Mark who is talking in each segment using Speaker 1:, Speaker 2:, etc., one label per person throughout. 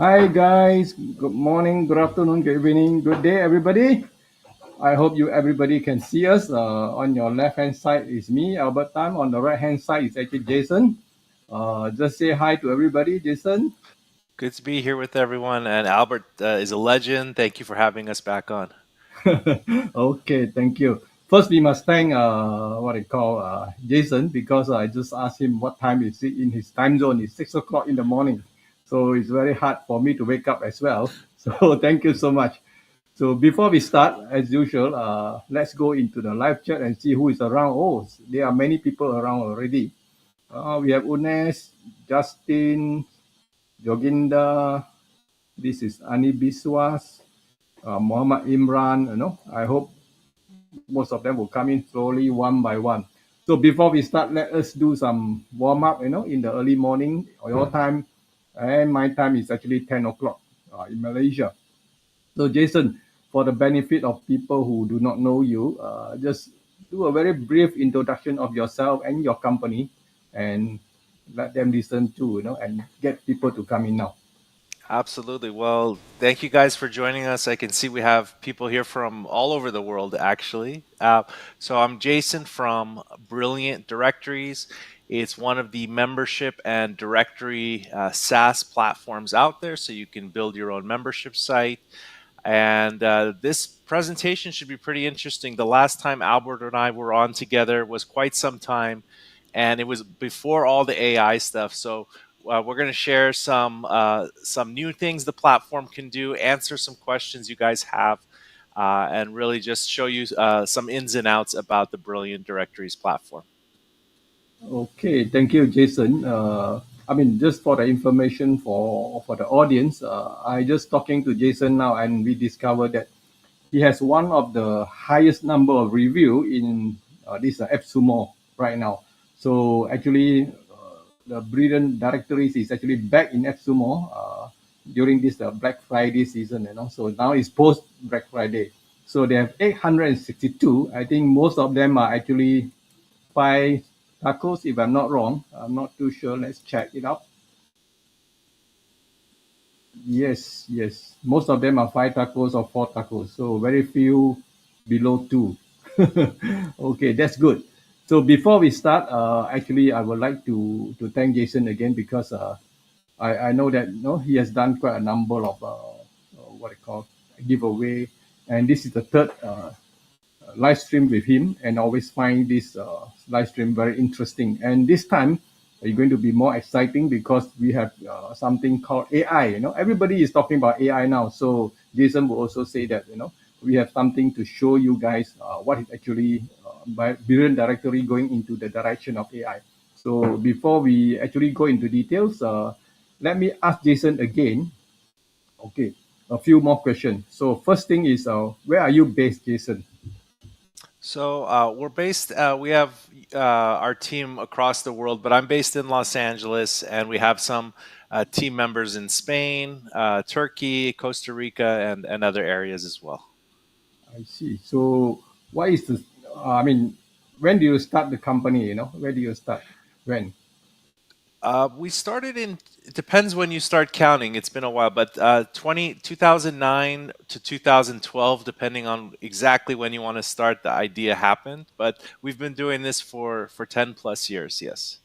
Speaker 1: Hi guys, good morning, good afternoon, good evening, good day, everybody. I hope you everybody can see us. On your left hand side is me, Albert Tan. On the right hand side is actually Jason. Just say hi to everybody, Jason.
Speaker 2: Good to be here with everyone. And Albert is a legend. Thank you for having us back on.
Speaker 1: Okay, thank you. First, we must thank what I call Jason because I just asked him what time is it in his time zone. It's 6 o'clock in the morning, so it's very hard for me to wake up as well. So thank you so much. So before we start, as usual, let's go into the live chat and see who is around. Oh, there are many people around already. We have Unes, Justin, Joginda. This is Ani Biswas, Muhammad Imran. I hope most of them will come in slowly one by one. So before we start, let us do some warm up. In the early morning, your time, and my time is actually 10 o'clock in Malaysia. So, Jason, for the benefit of people who do not know you, just do a very brief introduction of yourself and your company, and let them listen to and get people to come in now.
Speaker 2: Absolutely. Well, thank you guys for joining us. I can see we have people here from all over the world, actually. So I'm Jason from Brilliant Directories. It's one of the membership and directory SaaS platforms out there, so you can build your own membership site. And this presentation should be pretty interesting. The last time Albert and I were on together was quite some time, and it was before all the AI stuff. So we're going to share some new things the platform can do, answer some questions you guys have, and really just show you some ins and outs about the Brilliant Directories platform.
Speaker 1: Okay, thank you, Jason. I mean, just for the information for the audience, I just talking to Jason now, and we discovered that he has one of the highest number of review in this AppSumo right now. So actually, the Brilliant Directories is actually back in AppSumo during this Black Friday season. So now it's post Black Friday. So they have 862. I think most of them are actually five tacos, if I'm not wrong. I'm not too sure. Let's check it out. Yes, yes. Most of them are five tacos or four tacos. So very few below two. Okay, that's good. So before we start, actually, I would like to thank Jason again because I know that he has done quite a number of what I call giveaway, and this is the third live stream with him, and always find this live stream very interesting. And this time, it's going to be more exciting because we have something called AI. Everybody is talking about AI now. So Jason will also say that we have something to show you guys what is actually by Brilliant Directory going into the direction of AI. So before we actually go into details, let me ask Jason again. Okay, a few more questions. So first thing is, where are you based, Jason?
Speaker 2: So we're based. We have our team across the world, but I'm based in Los Angeles, and we have some team members in Spain, Turkey, Costa Rica, and other areas as well.
Speaker 1: I see. So, what is the? I mean, when do you start the company? Where do you start? When?
Speaker 2: We started in. It depends when you start counting. It's been a while, but 2009 to 2012, depending on exactly when you want to start, the idea happened. But we've been doing this for 10 plus years. Yes.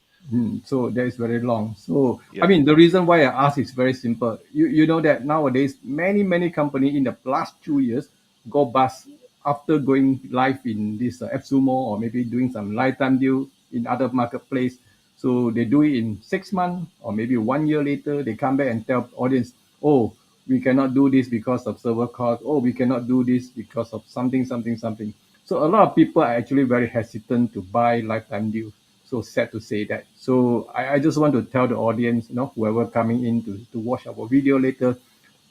Speaker 1: So that is very long. So I
Speaker 2: Yep.
Speaker 1: mean, the reason why I ask is very simple. You know that nowadays many company in the last 2 years go bust after going live in this AppSumo, or maybe doing some lifetime deal in other marketplace. So they do it in 6 months or maybe 1 year later. They come back and tell audience, oh, we cannot do this because of server cost. Oh, we cannot do this because of something. So a lot of people are actually very hesitant to buy lifetime deal. So sad to say that. So I just want to tell the audience, whoever coming in to watch our video later,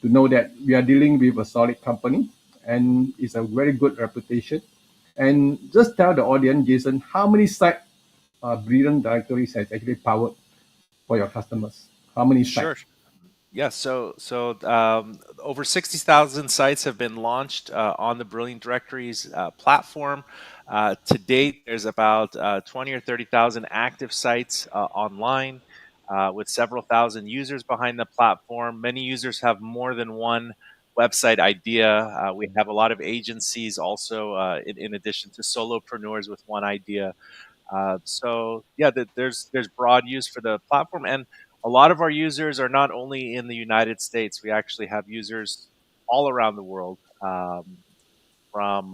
Speaker 1: to know that we are dealing with a solid company and it's a very good reputation. And just tell the audience, Jason, how many site Brilliant Directories has actually powered for your customers? How many
Speaker 2: Sure.
Speaker 1: sites?
Speaker 2: Yeah, so over 60,000 sites have been launched on the Brilliant Directories platform. To date, there's about 20 or 30,000 active sites online. with several thousand users behind the platform. Many users have more than one website idea. We have a lot of agencies also, in addition to solopreneurs with one idea. So yeah, there's broad use for the platform, and a lot of our users are not only in the United States. We actually have users all around the world, from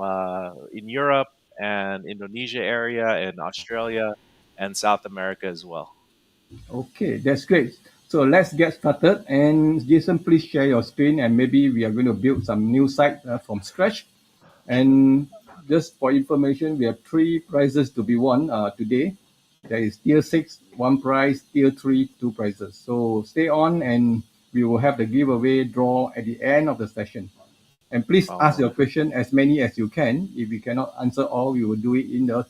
Speaker 2: in Europe and Indonesia area and Australia and South America as well.
Speaker 1: Okay, that's great. So let's get started. And Jason, please share your screen, and maybe we are going to build some new site from scratch. And just for information, we have three prizes to be won today. There is tier six, one prize, tier three, two prizes. So stay on, and we will have the giveaway draw at the end of the session. And please
Speaker 2: All
Speaker 1: ask your
Speaker 2: right.
Speaker 1: question as many as you can. If we cannot answer all, we will do it in the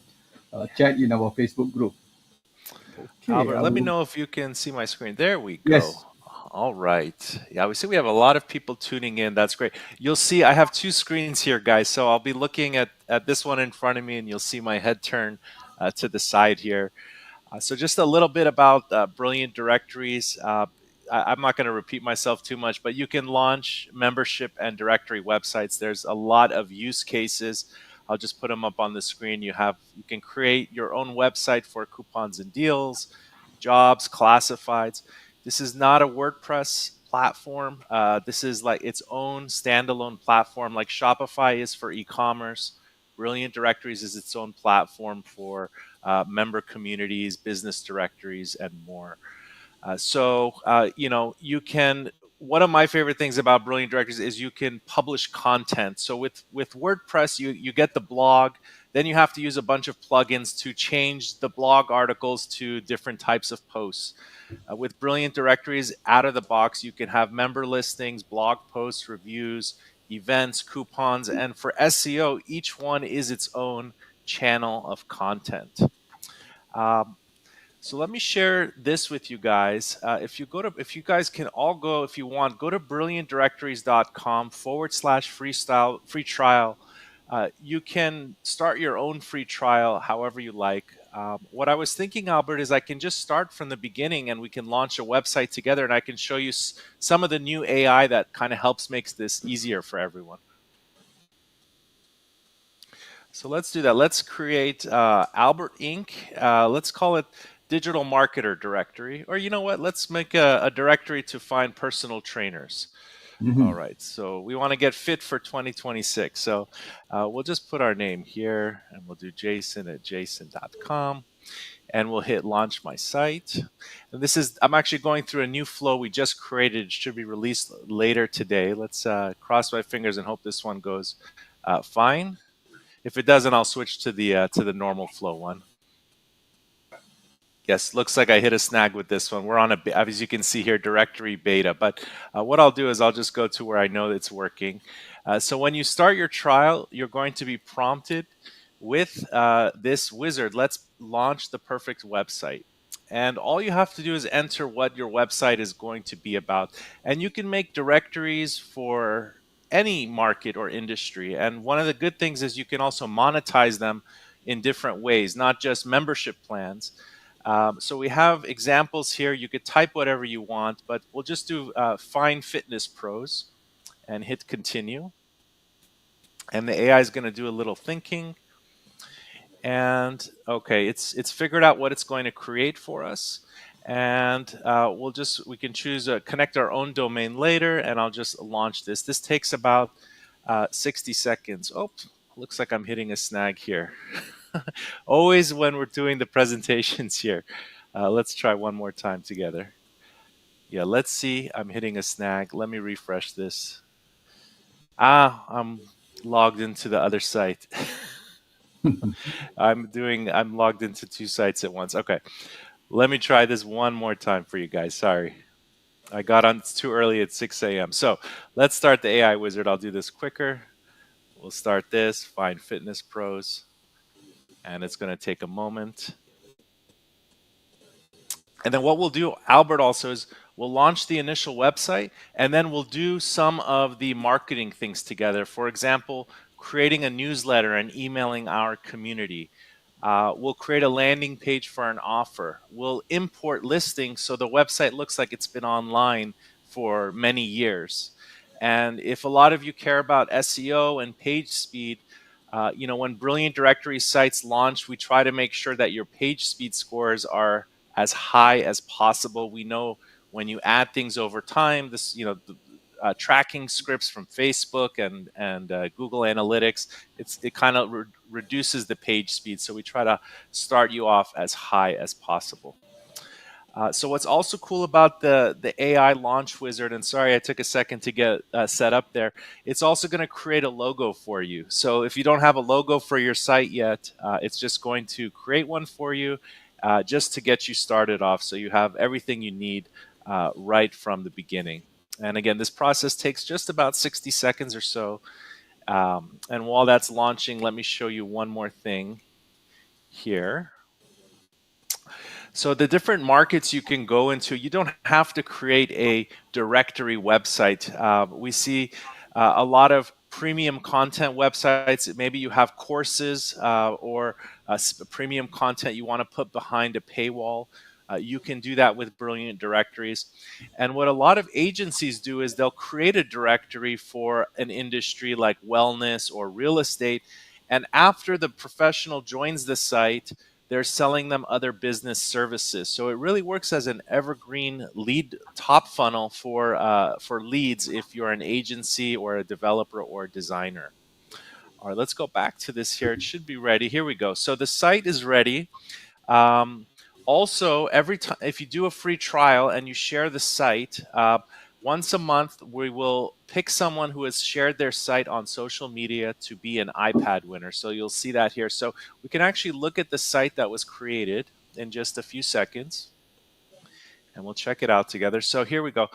Speaker 1: chat in our Facebook group. Okay,
Speaker 2: Albert,
Speaker 1: I
Speaker 2: let me
Speaker 1: will.
Speaker 2: know if you can see my screen. There we go.
Speaker 1: Yes.
Speaker 2: All right. Yeah, we see we have a lot of people tuning in. That's great. You'll see I have two screens here, guys. So I'll be looking at this one in front of me, and you'll see my head turn to the side here. So, just a little bit about Brilliant Directories. I'm not going to repeat myself too much, but you can launch membership and directory websites. There's a lot of use cases. I'll just put them up on the screen. You can create your own website for coupons and deals, jobs, classifieds. This is not a WordPress platform. This is like its own standalone platform, like Shopify is for e-commerce. Brilliant Directories is its own platform for member communities, business directories, and more. You can. One of my favorite things about Brilliant Directories is you can publish content. So with WordPress, you get the blog. Then you have to use a bunch of plugins to change the blog articles to different types of posts. With Brilliant Directories, out of the box, you can have member listings, blog posts, reviews, events, coupons, and for SEO, each one is its own channel of content. Um, so let me share this with you guys. If you guys can all go, if you want, go to brilliantdirectories.com/freestyle free trial. You can start your own free trial however you like. What I was thinking, Albert, is I can just start from the beginning and we can launch a website together, and I can show you some of the new AI that kind of helps makes this easier for everyone. So let's do that. Let's create Albert Inc. Let's call it Digital Marketer Directory. Or you know what? Let's make a directory to find personal trainers. All
Speaker 1: Mhm.
Speaker 2: right. So we want to get fit for 2026. So we'll just put our name here and we'll do jason@jason.com and we'll hit launch my site. And I'm actually going through a new flow we just created. It should be released later today. Let's cross my fingers and hope this one goes fine. If it doesn't, I'll switch to the normal flow one. Yes, looks like I hit a snag with this one. We're on as you can see here, directory beta. But what I'll do is I'll just go to where I know it's working. So when you start your trial, you're going to be prompted with this wizard. Let's launch the perfect website. And all you have to do is enter what your website is going to be about. And you can make directories for any market or industry. And one of the good things is you can also monetize them in different ways, not just membership plans. So we have examples here. You could type whatever you want, but we'll just do Find Fitness Pros and hit continue. And the AI is going to do a little thinking. And okay, it's figured out what it's going to create for us. And we can choose connect our own domain later, and I'll just launch this. This takes about 60 seconds. Oh, looks like I'm hitting a snag here. Always when we're doing the presentations here. Let's try one more time together. Yeah, let's see. I'm hitting a snag. Let me refresh this. I'm logged into the other site. I'm logged into two sites at once. Okay. Let me try this one more time for you guys. Sorry. I got on too early at 6 a.m. So let's start the AI wizard. I'll do this quicker. We'll start this, find fitness pros, and it's going to take a moment. And then what we'll do, Albert, also is we'll launch the initial website and then we'll do some of the marketing things together. For example, creating a newsletter and emailing our community. We'll create a landing page for an offer. We'll import listings so the website looks like it's been online for many years. And if a lot of you care about SEO and page speed, when Brilliant Directory sites launch, we try to make sure that your page speed scores are as high as possible. We know when you add things over time, tracking scripts from Facebook and Google Analytics, it kind of reduces the page speed. So we try to start you off as high as possible. So what's also cool about the AI launch wizard, and sorry I took a second to get set up there, it's also going to create a logo for you. So if you don't have a logo for your site yet, it's just going to create one for you just to get you started off, so you have everything you need right from the beginning. And again, this process takes just about 60 seconds or so. And while that's launching, let me show you one more thing here. So the different markets you can go into, you don't have to create a directory website. We see a lot of premium content websites. Maybe you have courses or premium content you want to put behind a paywall. You can do that with Brilliant Directories. And what a lot of agencies do is they'll create a directory for an industry like wellness or real estate. And after the professional joins the site, they're selling them other business services. So it really works as an evergreen lead top funnel for leads if you're an agency or a developer or a designer. All right, let's go back to this here. It should be ready. Here we go. So the site is ready. Um, Also, every time if you do a free trial and you share the site, once a month we will pick someone who has shared their site on social media to be an iPad winner. So you'll see that here. So we can actually look at the site that was created in just a few seconds, and we'll check it out together. So here we go.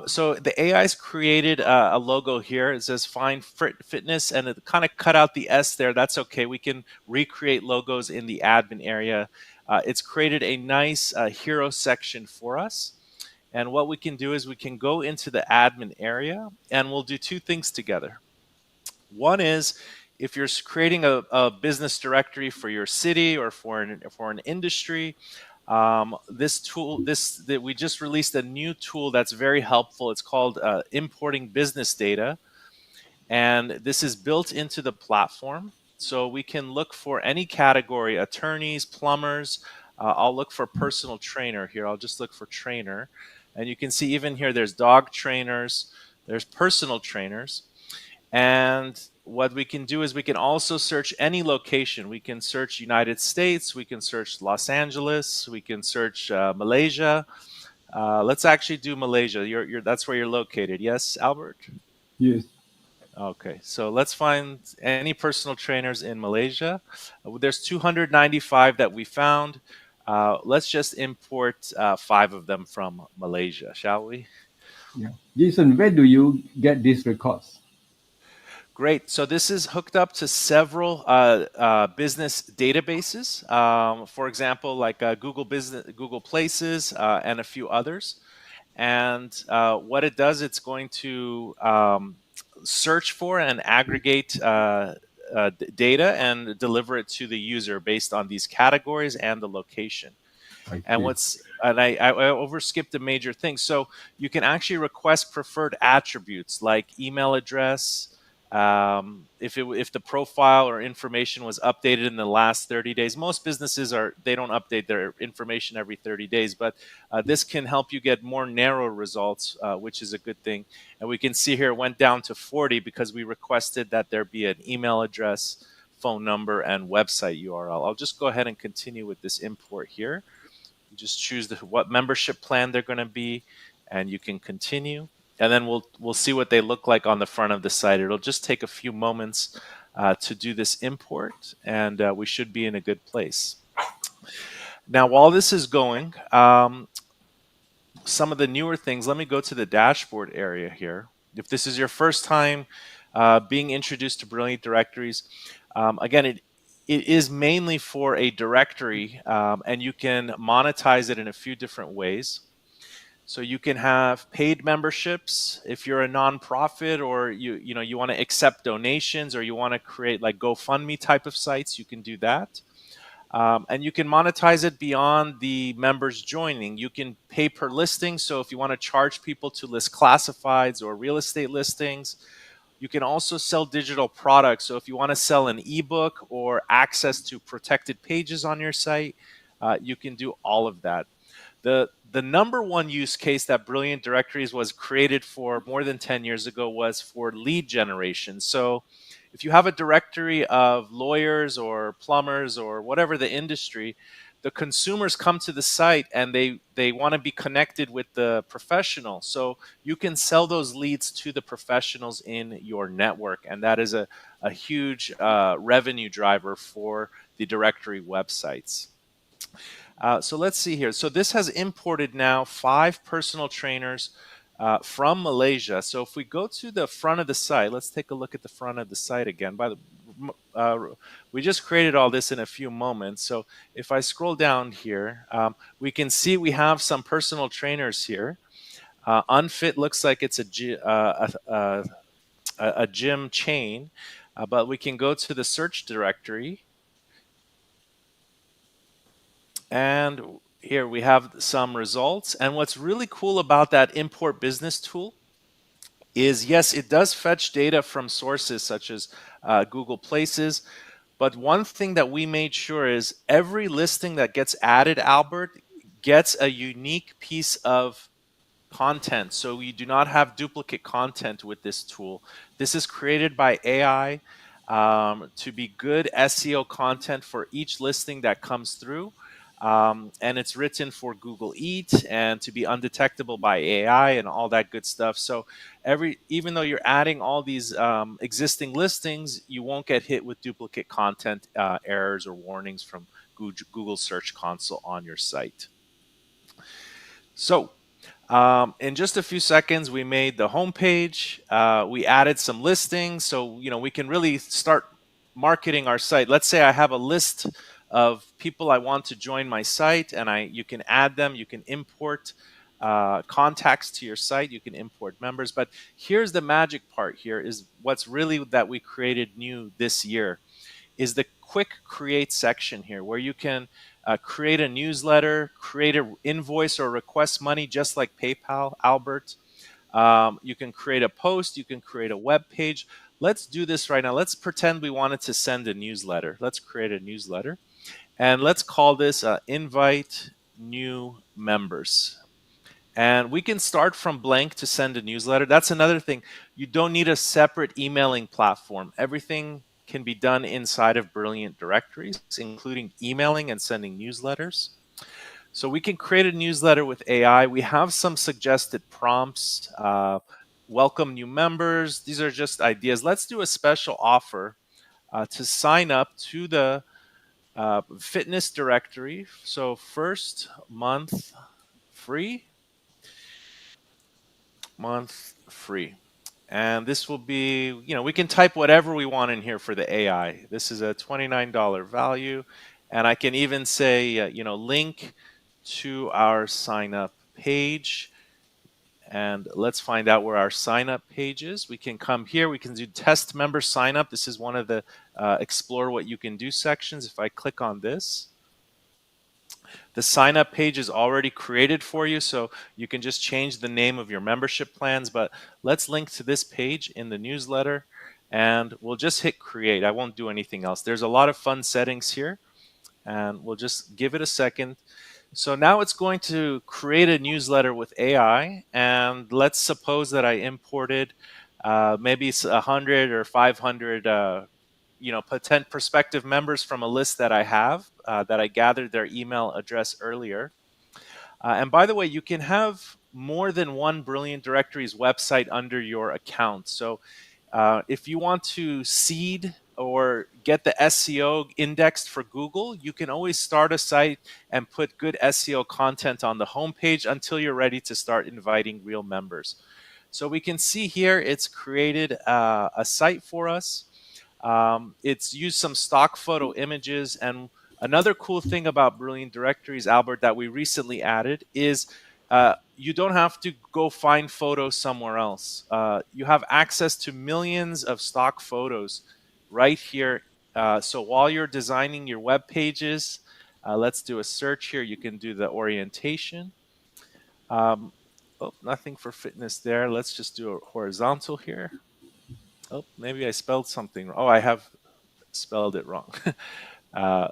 Speaker 2: So the AI's created a logo here. It says Find Fitness, and it kind of cut out the S there. That's okay. We can recreate logos in the admin area. It's created a nice hero section for us. And what we can do is we can go into the admin area and we'll do two things together. One is if you're creating a business directory for your city or for an industry, this tool, this that we just released a new tool that's very helpful. It's called importing business data, and this is built into the platform. So we can look for any category: attorneys, plumbers. I'll look for personal trainer here. I'll just look for trainer, and you can see even here there's dog trainers, there's personal trainers. And what we can do is we can also search any location. We can search United States, we can search Los Angeles, we can search Malaysia. Let's actually do Malaysia. That's where you're located. Yes, Albert?
Speaker 1: Yes.
Speaker 2: Okay, so let's find any personal trainers in Malaysia. There's 295 that we found. Let's just import five of them from Malaysia, shall we?
Speaker 1: Yeah. Jason, where do you get these records?
Speaker 2: Great. So this is hooked up to several business databases. For example, like Google Business, Google Places, and a few others. And what it does, it's going to search for and aggregate data and deliver it to the user based on these categories and the location.
Speaker 1: I
Speaker 2: And
Speaker 1: see.
Speaker 2: I overskipped a major thing. So you can actually request preferred attributes like email address. If the profile or information was updated in the last 30 days, most businesses they don't update their information every 30 days, but this can help you get more narrow results, which is a good thing. And we can see here it went down to 40 because we requested that there be an email address, phone number, and website URL. I'll just go ahead and continue with this import here. You just choose what membership plan they're going to be, and you can continue. And then we'll see what they look like on the front of the site. It'll just take a few moments to do this import, and we should be in a good place. Now, while this is going, some of the newer things, let me go to the dashboard area here. If this is your first time being introduced to Brilliant Directories, again, it is mainly for a directory, and you can monetize it in a few different ways. So you can have paid memberships if you're a nonprofit, or you want to accept donations, or you want to create like GoFundMe type of sites. You can do that. And you can monetize it beyond the members joining. You can pay per listing. So if you want to charge people to list classifieds or real estate listings, you can also sell digital products. So if you want to sell an ebook or access to protected pages on your site, you can do all of that. The number one use case that Brilliant Directories was created for more than 10 years ago was for lead generation. So if you have a directory of lawyers or plumbers or whatever the industry, the consumers come to the site and they want to be connected with the professional. So you can sell those leads to the professionals in your network. And that is a huge revenue driver for the directory websites. So let's see here. So this has imported now 5 personal trainers from Malaysia. So if we go to the front of the site, let's take a look at the front of the site again. Uh, we just created all this in a few moments. So if I scroll down here, we can see we have some personal trainers here. Unfit looks like it's a gym chain, but we can go to the search directory. And here we have some results. And what's really cool about that import business tool is, yes, it does fetch data from sources such as Google Places. But one thing that we made sure is every listing that gets added, Albert, gets a unique piece of content. So you do not have duplicate content with this tool. This is created by AI to be good SEO content for each listing that comes through. And it's written for Google Eat and to be undetectable by AI and all that good stuff. So even though you're adding all these existing listings, you won't get hit with duplicate content errors or warnings from Google Search Console on your site. So in just a few seconds, we made the homepage. We added some listings, so we can really start marketing our site. Let's say I have a list of people I want to join my site, and you can add them. You can import contacts to your site. You can import members. But here's the magic part. Here is what's really that we created new this year is the quick create section here where you can create a newsletter, create an invoice or request money just like PayPal, Albert. You can create a post, you can create a web page. Let's do this right now. Let's pretend we wanted to send a newsletter. Let's create a newsletter and let's call this invite new members. And we can start from blank to send a newsletter. That's another thing. You don't need a separate emailing platform. Everything can be done inside of Brilliant Directories, including emailing and sending newsletters. So we can create a newsletter with AI. We have some suggested prompts. Welcome new members. These are just ideas. Let's do a special offer to sign up to the fitness directory. So first month free, month free. And this will be, we can type whatever we want in here for the AI. This is a $29 value. And I can even say, link to our sign up page. And let's find out where our sign up page is. We can come here. We can do test member sign up. This is one of the explore what you can do sections. If I click on this, the sign up page is already created for you, so you can just change the name of your membership plans. But let's link to this page in the newsletter and we'll just hit create. I won't do anything else. There's a lot of fun settings here and we'll just give it a second. So now it's going to create a newsletter with AI, and let's suppose that I imported maybe 100 or 500 prospective members from a list that I have that I gathered their email address earlier. And by the way, you can have more than one Brilliant Directories website under your account. So if you want to seed or get the SEO indexed for Google, you can always start a site and put good SEO content on the homepage until you're ready to start inviting real members. So we can see here it's created a site for us. It's used some stock photo images. And another cool thing about Brilliant Directories, Albert, that we recently added is you don't have to go find photos somewhere else. You have access to millions of stock photos right here So while you're designing your web pages, let's do a search here. You can do the orientation. Um, oh, nothing for fitness there. Let's just do a horizontal here. Oh, maybe I spelled something wrong. Oh, I have spelled it wrong. uh,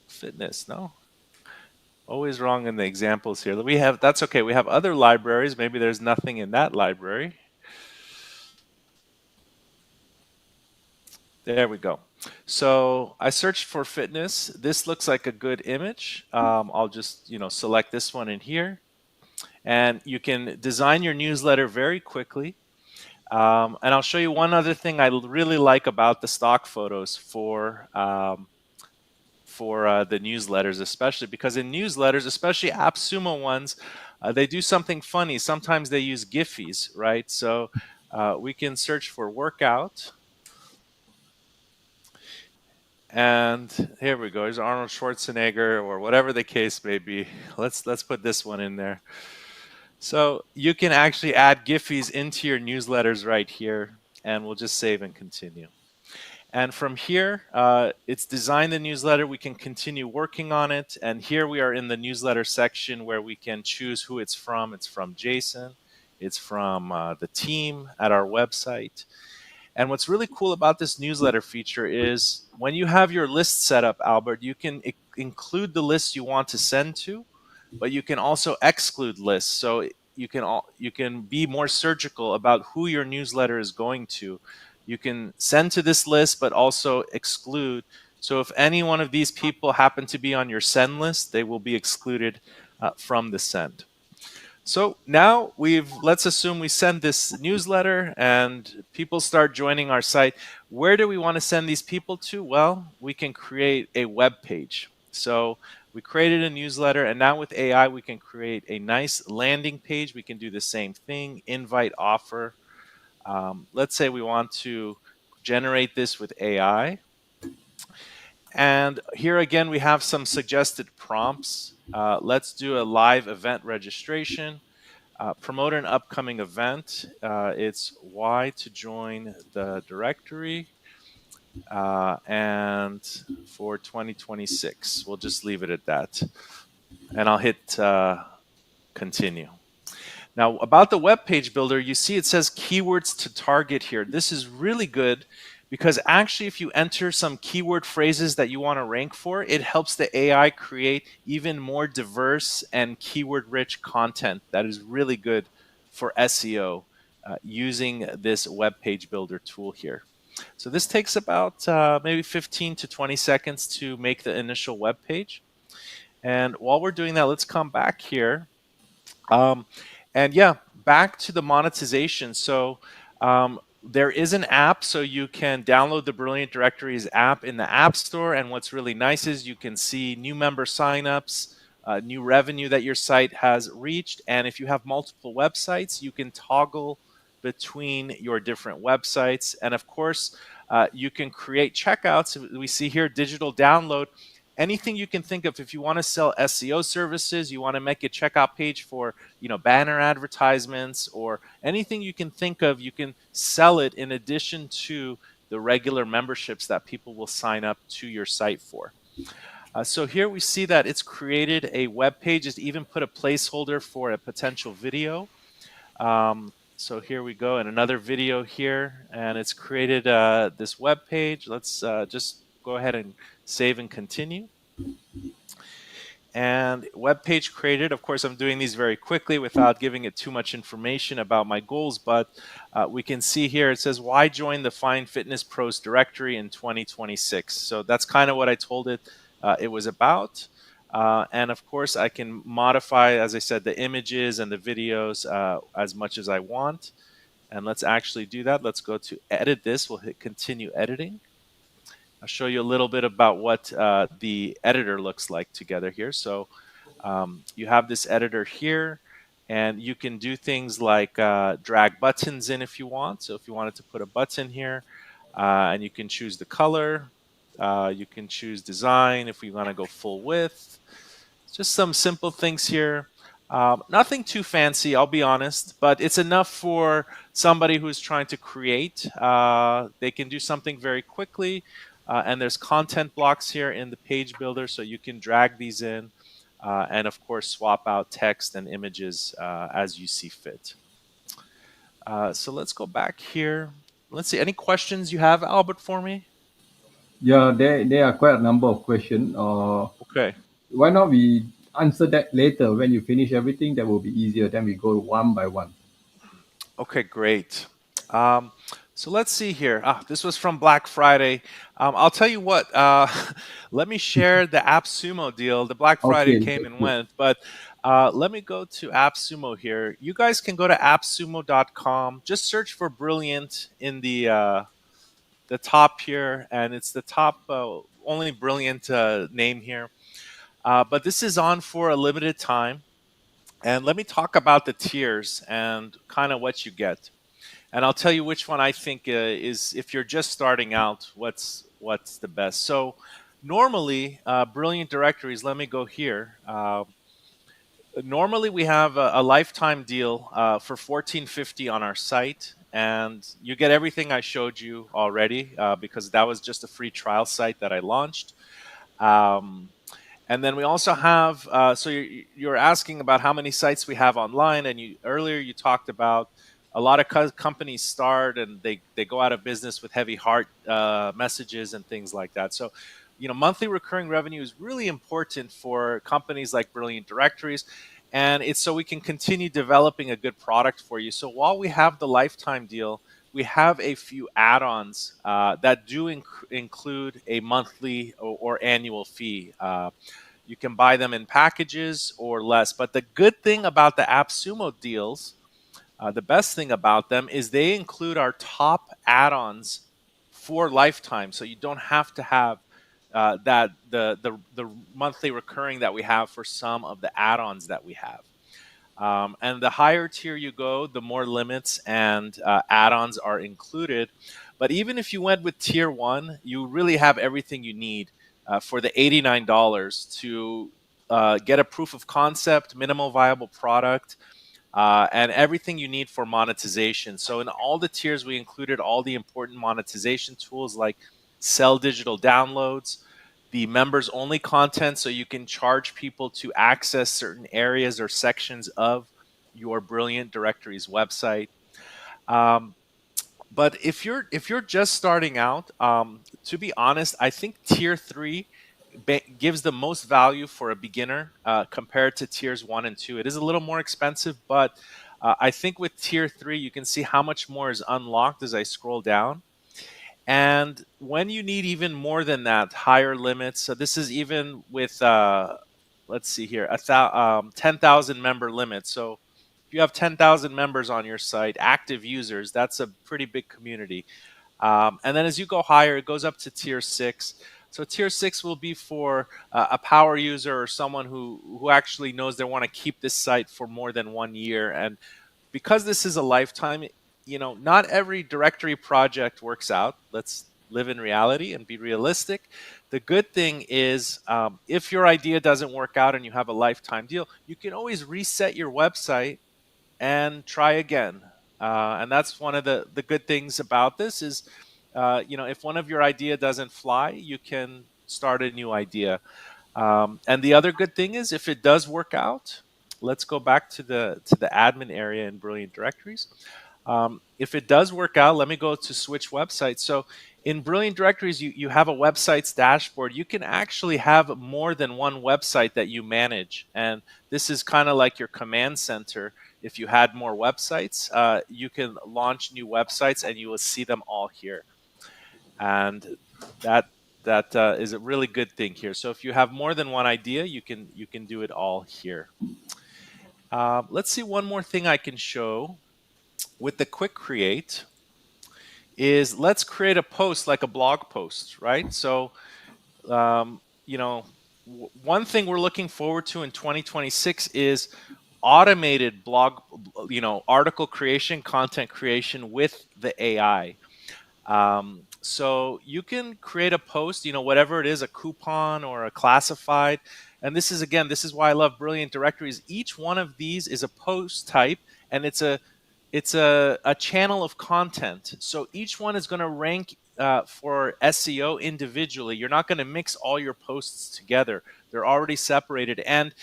Speaker 2: Fitness, no? Always wrong in the examples here. We have, that's okay. We have other libraries. Maybe there's nothing in that library. There we go. So I searched for fitness. This looks like a good image. I'll just, select this one in here, and you can design your newsletter very quickly. And I'll show you one other thing I really like about the stock photos for the newsletters, especially because in newsletters, especially AppSumo ones, they do something funny. Sometimes they use Giphies, right? So we can search for workout, and here we go. Here's Arnold Schwarzenegger, or whatever the case may be. Let's put this one in there. So you can actually add Giphies into your newsletters right here, and we'll just save and continue. And from here, it's design the newsletter. We can continue working on it. And here we are in the newsletter section where we can choose who it's from. It's from Jason. It's from the team at our website. And what's really cool about this newsletter feature is when you have your list set up, Albert, you can include the lists you want to send to, but you can also exclude lists. So you can be more surgical about who your newsletter is going to. You can send to this list, but also exclude. So if any one of these people happen to be on your send list, they will be excluded from the send. So now let's assume we send this newsletter and people start joining our site. Where do we want to send these people to? Well, we can create a web page. So we created a newsletter, and now with AI, we can create a nice landing page. We can do the same thing, invite offer. Let's say we want to generate this with AI. And here again, we have some suggested prompts. Let's do a live event registration. Promote an upcoming event. It's why to join the directory, and for 2026. We'll just leave it at that. And I'll hit continue. Now, about the web page builder, you see it says keywords to target here. This is really good because actually, if you enter some keyword phrases that you want to rank for, it helps the AI create even more diverse and keyword rich content that is really good for SEO using this web page builder tool here. So this takes about maybe 15 to 20 seconds to make the initial web page. And while we're doing that, let's come back here. Um, and yeah, back to the monetization. So there is an app, so you can download the Brilliant Directories app in the App Store. And what's really nice is you can see new member signups, new revenue that your site has reached. And if you have multiple websites, you can toggle between your different websites. And of course, you can create checkouts. We see here digital download. Anything you can think of. If you want to sell SEO services, you want to make a checkout page for banner advertisements, or anything you can think of, you can sell it in addition to the regular memberships that people will sign up to your site for. So here we see that it's created a web page. It's even put a placeholder for a potential video. So here we go, and another video here, and it's created this web page. Let's just go ahead and save and continue. And web page created. Of course, I'm doing these very quickly without giving it too much information about my goals, but we can see here it says, why join the Find Fitness Pros directory in 2026? So that's kind of what I told it it was about. And of course, I can modify, as I said, the images and the videos as much as I want. And let's actually do that. Let's go to edit this. We'll hit continue editing. I'll show you a little bit about what the editor looks like together here. So you have this editor here, and you can do things like drag buttons in if you want. So if you wanted to put a button here, and you can choose the color, you can choose design if we want to go full width. Just some simple things here. Nothing too fancy, I'll be honest, but it's enough for somebody who's trying to create. They can do something very quickly. And there's content blocks here in the page builder, so you can drag these in and, of course, swap out text and images as you see fit. So let's go back here. Let's see. Any questions you have, Albert, for me?
Speaker 1: Yeah, there are quite a number of questions.
Speaker 2: Okay.
Speaker 1: Why not we answer that later when you finish everything? That will be easier. Then we go one by one.
Speaker 2: Okay, great. Um, so let's see here. This was from Black Friday. I'll tell you what. Let me share the AppSumo deal. The Black Friday
Speaker 1: Okay,
Speaker 2: came
Speaker 1: that's
Speaker 2: and
Speaker 1: good.
Speaker 2: went, but let me go to AppSumo here. You guys can go to appsumo.com. Just search for Brilliant in the top here, and it's the top only Brilliant name here. But this is on for a limited time. And let me talk about the tiers and kind of what you get. And I'll tell you which one I think is, if you're just starting out, what's the best. So normally, Brilliant Directories. Let me go here. Normally, we have a lifetime deal for 1450 on our site, and you get everything I showed you already because that was just a free trial site that I launched. Um, and then we also have, so you're asking about how many sites we have online, and you earlier you talked about a lot of companies start and they go out of business with heavy heart messages and things like that. So, monthly recurring revenue is really important for companies like Brilliant Directories, and it's so we can continue developing a good product for you. So while we have the lifetime deal, we have a few add-ons that do include a monthly or annual fee. You can buy them in packages or less. But the good thing about the AppSumo deals, the best thing about them is they include our top add-ons for lifetime. So you don't have to have that the monthly recurring that we have for some of the add-ons that we have. And the higher tier you go, the more limits and add-ons are included. But even if you went with tier one, you really have everything you need for the $89 to get a proof of concept, minimal viable product, and everything you need for monetization. So in all the tiers, we included all the important monetization tools like sell digital downloads, the members only content, so you can charge people to access certain areas or sections of your Brilliant Directories website. Um, but if you're just starting out, to be honest, I think tier three gives the most value for a beginner compared to tiers one and two. It is a little more expensive, but I think with tier three, you can see how much more is unlocked as I scroll down. And when you need even more than that, higher limits. So this is even with, let's see here, 10,000 member limit. So if you have 10,000 members on your site, active users, that's a pretty big community. And then as you go higher, it goes up to tier six. So tier six will be for a power user or someone who actually knows they want to keep this site for more than 1 year. And because this is a lifetime, not every directory project works out. Let's live in reality and be realistic. The good thing is, if your idea doesn't work out and you have a lifetime deal, you can always reset your website and try again. And that's one of the good things about this is, if one of your idea doesn't fly, you can start a new idea. And the other good thing is, if it does work out, let's go back to the admin area in Brilliant Directories. If it does work out, let me go to switch websites. So in Brilliant Directories, you have a websites dashboard. You can actually have more than one website that you manage. And this is kind of like your command center. If you had more websites, you can launch new websites and you will see them all here. And that that is a really good thing here. So if you have more than one idea, you can do it all here. Let's see, one more thing I can show with the quick create is, let's create a post like a blog post, right? So um, you know one thing we're looking forward to in 2026 is automated blog, article creation, content creation with the AI. So you can create a post, whatever it is, a coupon or a classified. And this is why I love Brilliant Directories. Each one of these is a post type, and it's a channel of content. So each one is going to rank for SEO individually. You're not going to mix all your posts together. They're already separated. And,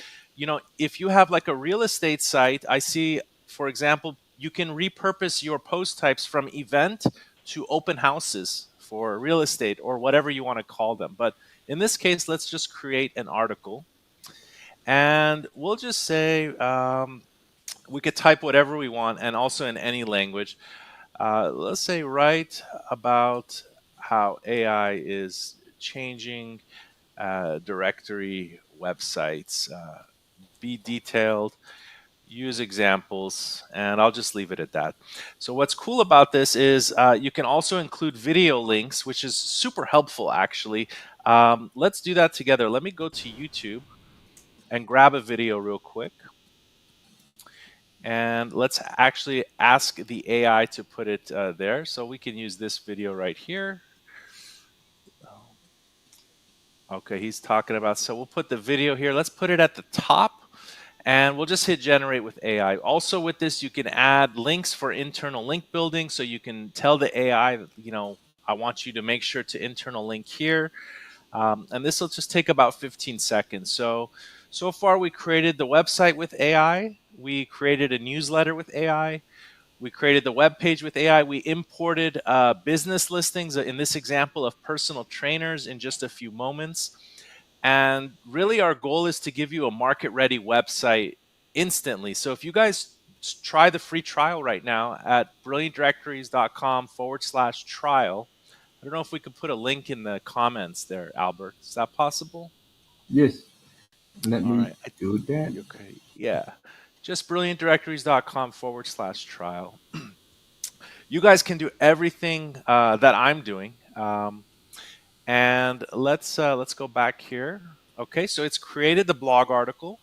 Speaker 2: if you have like a real estate site, I see, for example, you can repurpose your post types from event to open houses for real estate or whatever you want to call them. But in this case, let's just create an article and we'll just say we could type whatever we want and also in any language. Let's say write about how AI is changing directory websites. Be detailed, use examples, and I'll just leave it at that. So what's cool about this is you can also include video links, which is super helpful actually. Let's do that together. Let me go to YouTube and grab a video real quick. And let's actually ask the AI to put it there. So we can use this video right here. Okay, he's talking about, so we'll put the video here. Let's put it at the top and we'll just hit generate with AI. Also with this, you can add links for internal link building. So you can tell the AI, I want you to make sure to internal link here. And this will just take about 15 seconds. So far we created the website with AI. We created a newsletter with AI. We created the web page with AI. We imported business listings, in this example of personal trainers, in just a few moments. And really, our goal is to give you a market ready website instantly. So if you guys try the free trial right now at brilliantdirectories.com/trial, I don't know if we could put a link in the comments there, Albert. Is that possible?
Speaker 1: Yes. Let
Speaker 2: All
Speaker 1: me
Speaker 2: right.
Speaker 1: do that.
Speaker 2: Okay. Yeah. Just brilliantdirectories.com/trial. You guys can do everything that I'm doing. And let's go back here. Okay, so it's created the blog article,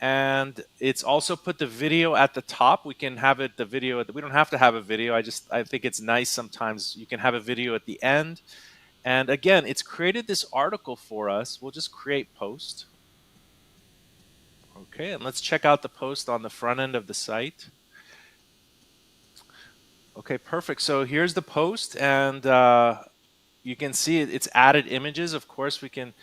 Speaker 2: and it's also put the video at the top. We can have it the video. We don't have to have a video. I think it's nice sometimes you can have a video at the end. And again, it's created this article for us. We'll just create post. Okay, and let's check out the post on the front end of the site. Okay, perfect. So here's the post, and you can see it's added images. Of course, we can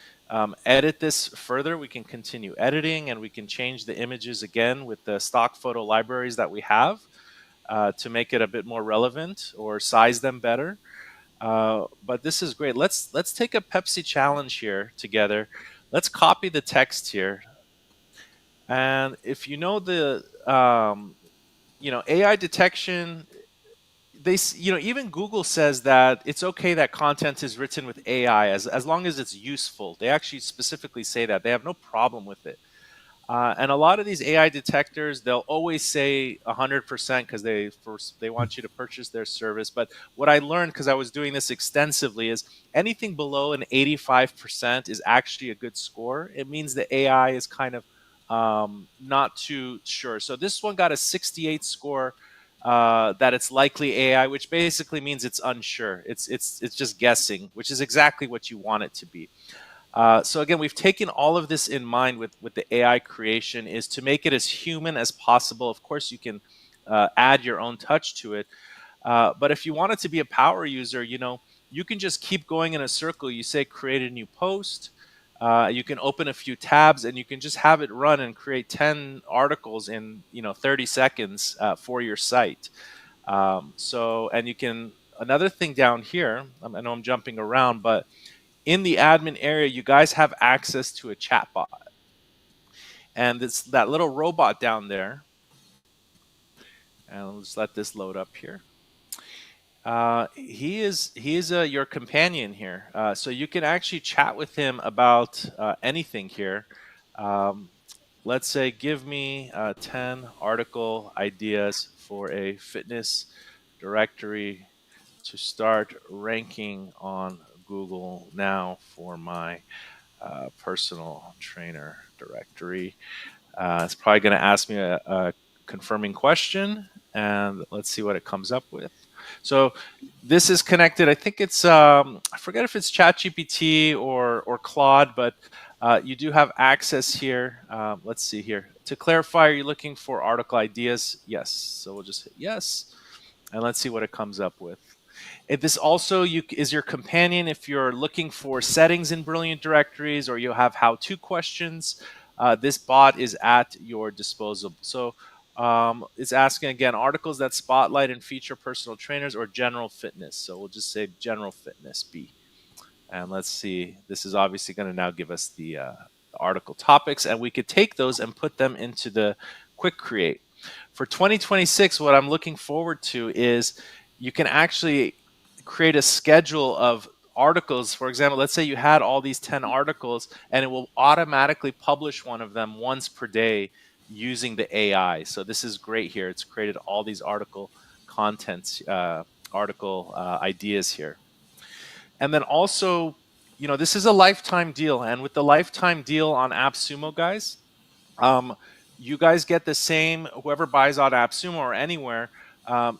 Speaker 2: edit this further. We can continue editing, and we can change the images again with the stock photo libraries that we have to make it a bit more relevant or size them better. But this is great. Let's take a Pepsi challenge here together. Let's copy the text here, and if you know the AI detection, even Google says that it's okay that content is written with AI as long as it's useful. They actually specifically say that they have no problem with it. And a lot of these AI detectors, they'll always say 100% because they want you to purchase their service. But what I learned, because I was doing this extensively, is anything below an 85% is actually a good score. It means the AI is kind of not too sure. So this one got a 68 score. That it's likely AI, which basically means it's unsure. It's just guessing, which is exactly what you want it to be. So again, we've taken all of this in mind with the AI creation, is to make it as human as possible. Of course, you can add your own touch to it, but if you want it to be a power user, you can just keep going in a circle. You say create a new post. You can open a few tabs and you can just have it run and create 10 articles in 30 seconds for your site. And you can, another thing down here, I know I'm jumping around, but in the admin area, you guys have access to a chatbot. And it's that little robot down there. And let's let this load up here. He is your companion here, so you can actually chat with him about anything here. Um, let's say, give me 10 article ideas for a fitness directory to start ranking on Google now for my personal trainer directory. It's probably going to ask me a confirming question, and let's see what it comes up with. So this is connected. I think it's I forget if it's ChatGPT or Claude, but you do have access here. Let's see here. To clarify, are you looking for article ideas? Yes. So we'll just hit yes, and let's see what it comes up with. If this also is your companion if you're looking for settings in Brilliant Directories or you have how-to questions. This bot is at your disposal. So it's asking again articles that spotlight and feature personal trainers or general fitness. So we'll just say general fitness B. And let's see, this is obviously going to now give us the article topics, and we could take those and put them into the quick create. For 2026, what I'm looking forward to is you can actually create a schedule of articles. For example, let's say you had all these 10 articles, and it will automatically publish one of them once per day using the AI. So this is great here. It's created all these article contents, article ideas here. And then also, this is a lifetime deal. And with the lifetime deal on AppSumo, guys, um, you guys get the same, whoever buys on AppSumo or anywhere,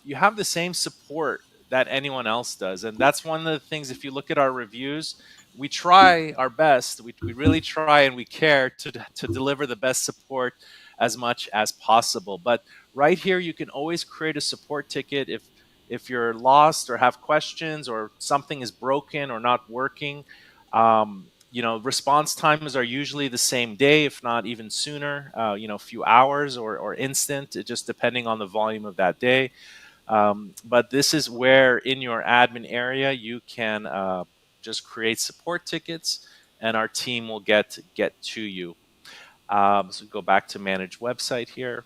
Speaker 2: you have the same support that anyone else does. And that's one of the things, if you look at our reviews, we try our best. We really try and we care to deliver the best support as much as possible. But right here, you can always create a support ticket if you're lost or have questions or something is broken or not working. Response times are usually the same day, if not even sooner. A few hours or instant, just depending on the volume of that day. But this is where, in your admin area, you can just create support tickets, and our team will get to you. So go back to manage website here.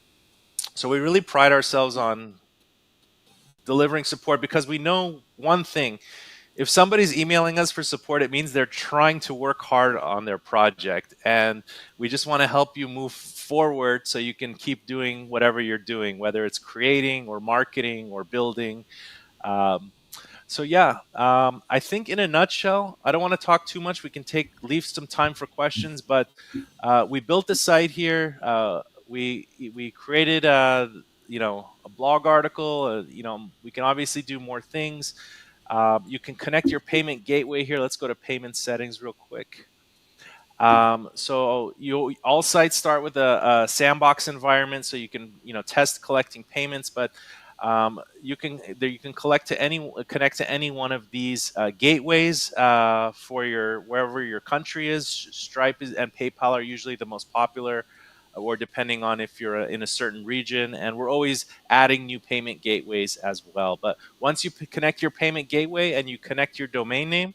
Speaker 2: So we really pride ourselves on delivering support because we know one thing: if somebody's emailing us for support, it means they're trying to work hard on their project. And we just want to help you move forward so you can keep doing whatever you're doing, whether it's creating or marketing or building. Um, I think in a nutshell, I don't want to talk too much. We can leave some time for questions, but we built the site here. We created a blog article. We can obviously do more things. You can connect your payment gateway here. Let's go to payment settings real quick. So all sites start with a sandbox environment, so you can test collecting payments, but you can connect to any one of these gateways for your wherever your country is. Stripe and PayPal are usually the most popular, or depending on if you're in a certain region. And we're always adding new payment gateways as well. But once you connect your payment gateway and you connect your domain name,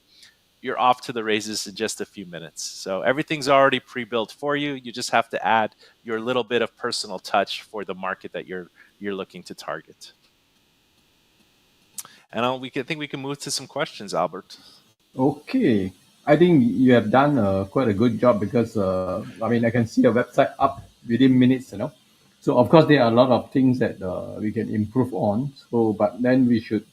Speaker 2: you're off to the races in just a few minutes. So everything's already pre-built for you. You just have to add your little bit of personal touch for the market that you're looking to target. And I think we can move to some questions, Albert.
Speaker 1: Okay, I think you have done quite a good job because I mean I can see your website up within minutes, you know. So of course there are a lot of things that we can improve on. So but then we should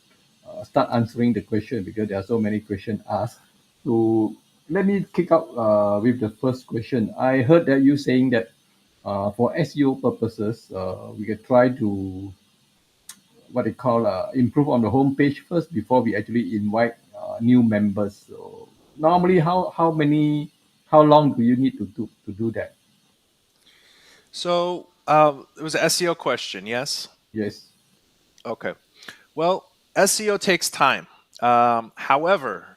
Speaker 1: start answering the question because there are so many questions asked. So let me kick out with the first question. I heard that you saying that for SEO purposes, we can try to what they call improve on the homepage first before we actually invite new members. So normally, how long do you need to do that?
Speaker 2: So it was an SEO question, yes?
Speaker 1: Yes.
Speaker 2: Okay. Well, SEO takes time. However,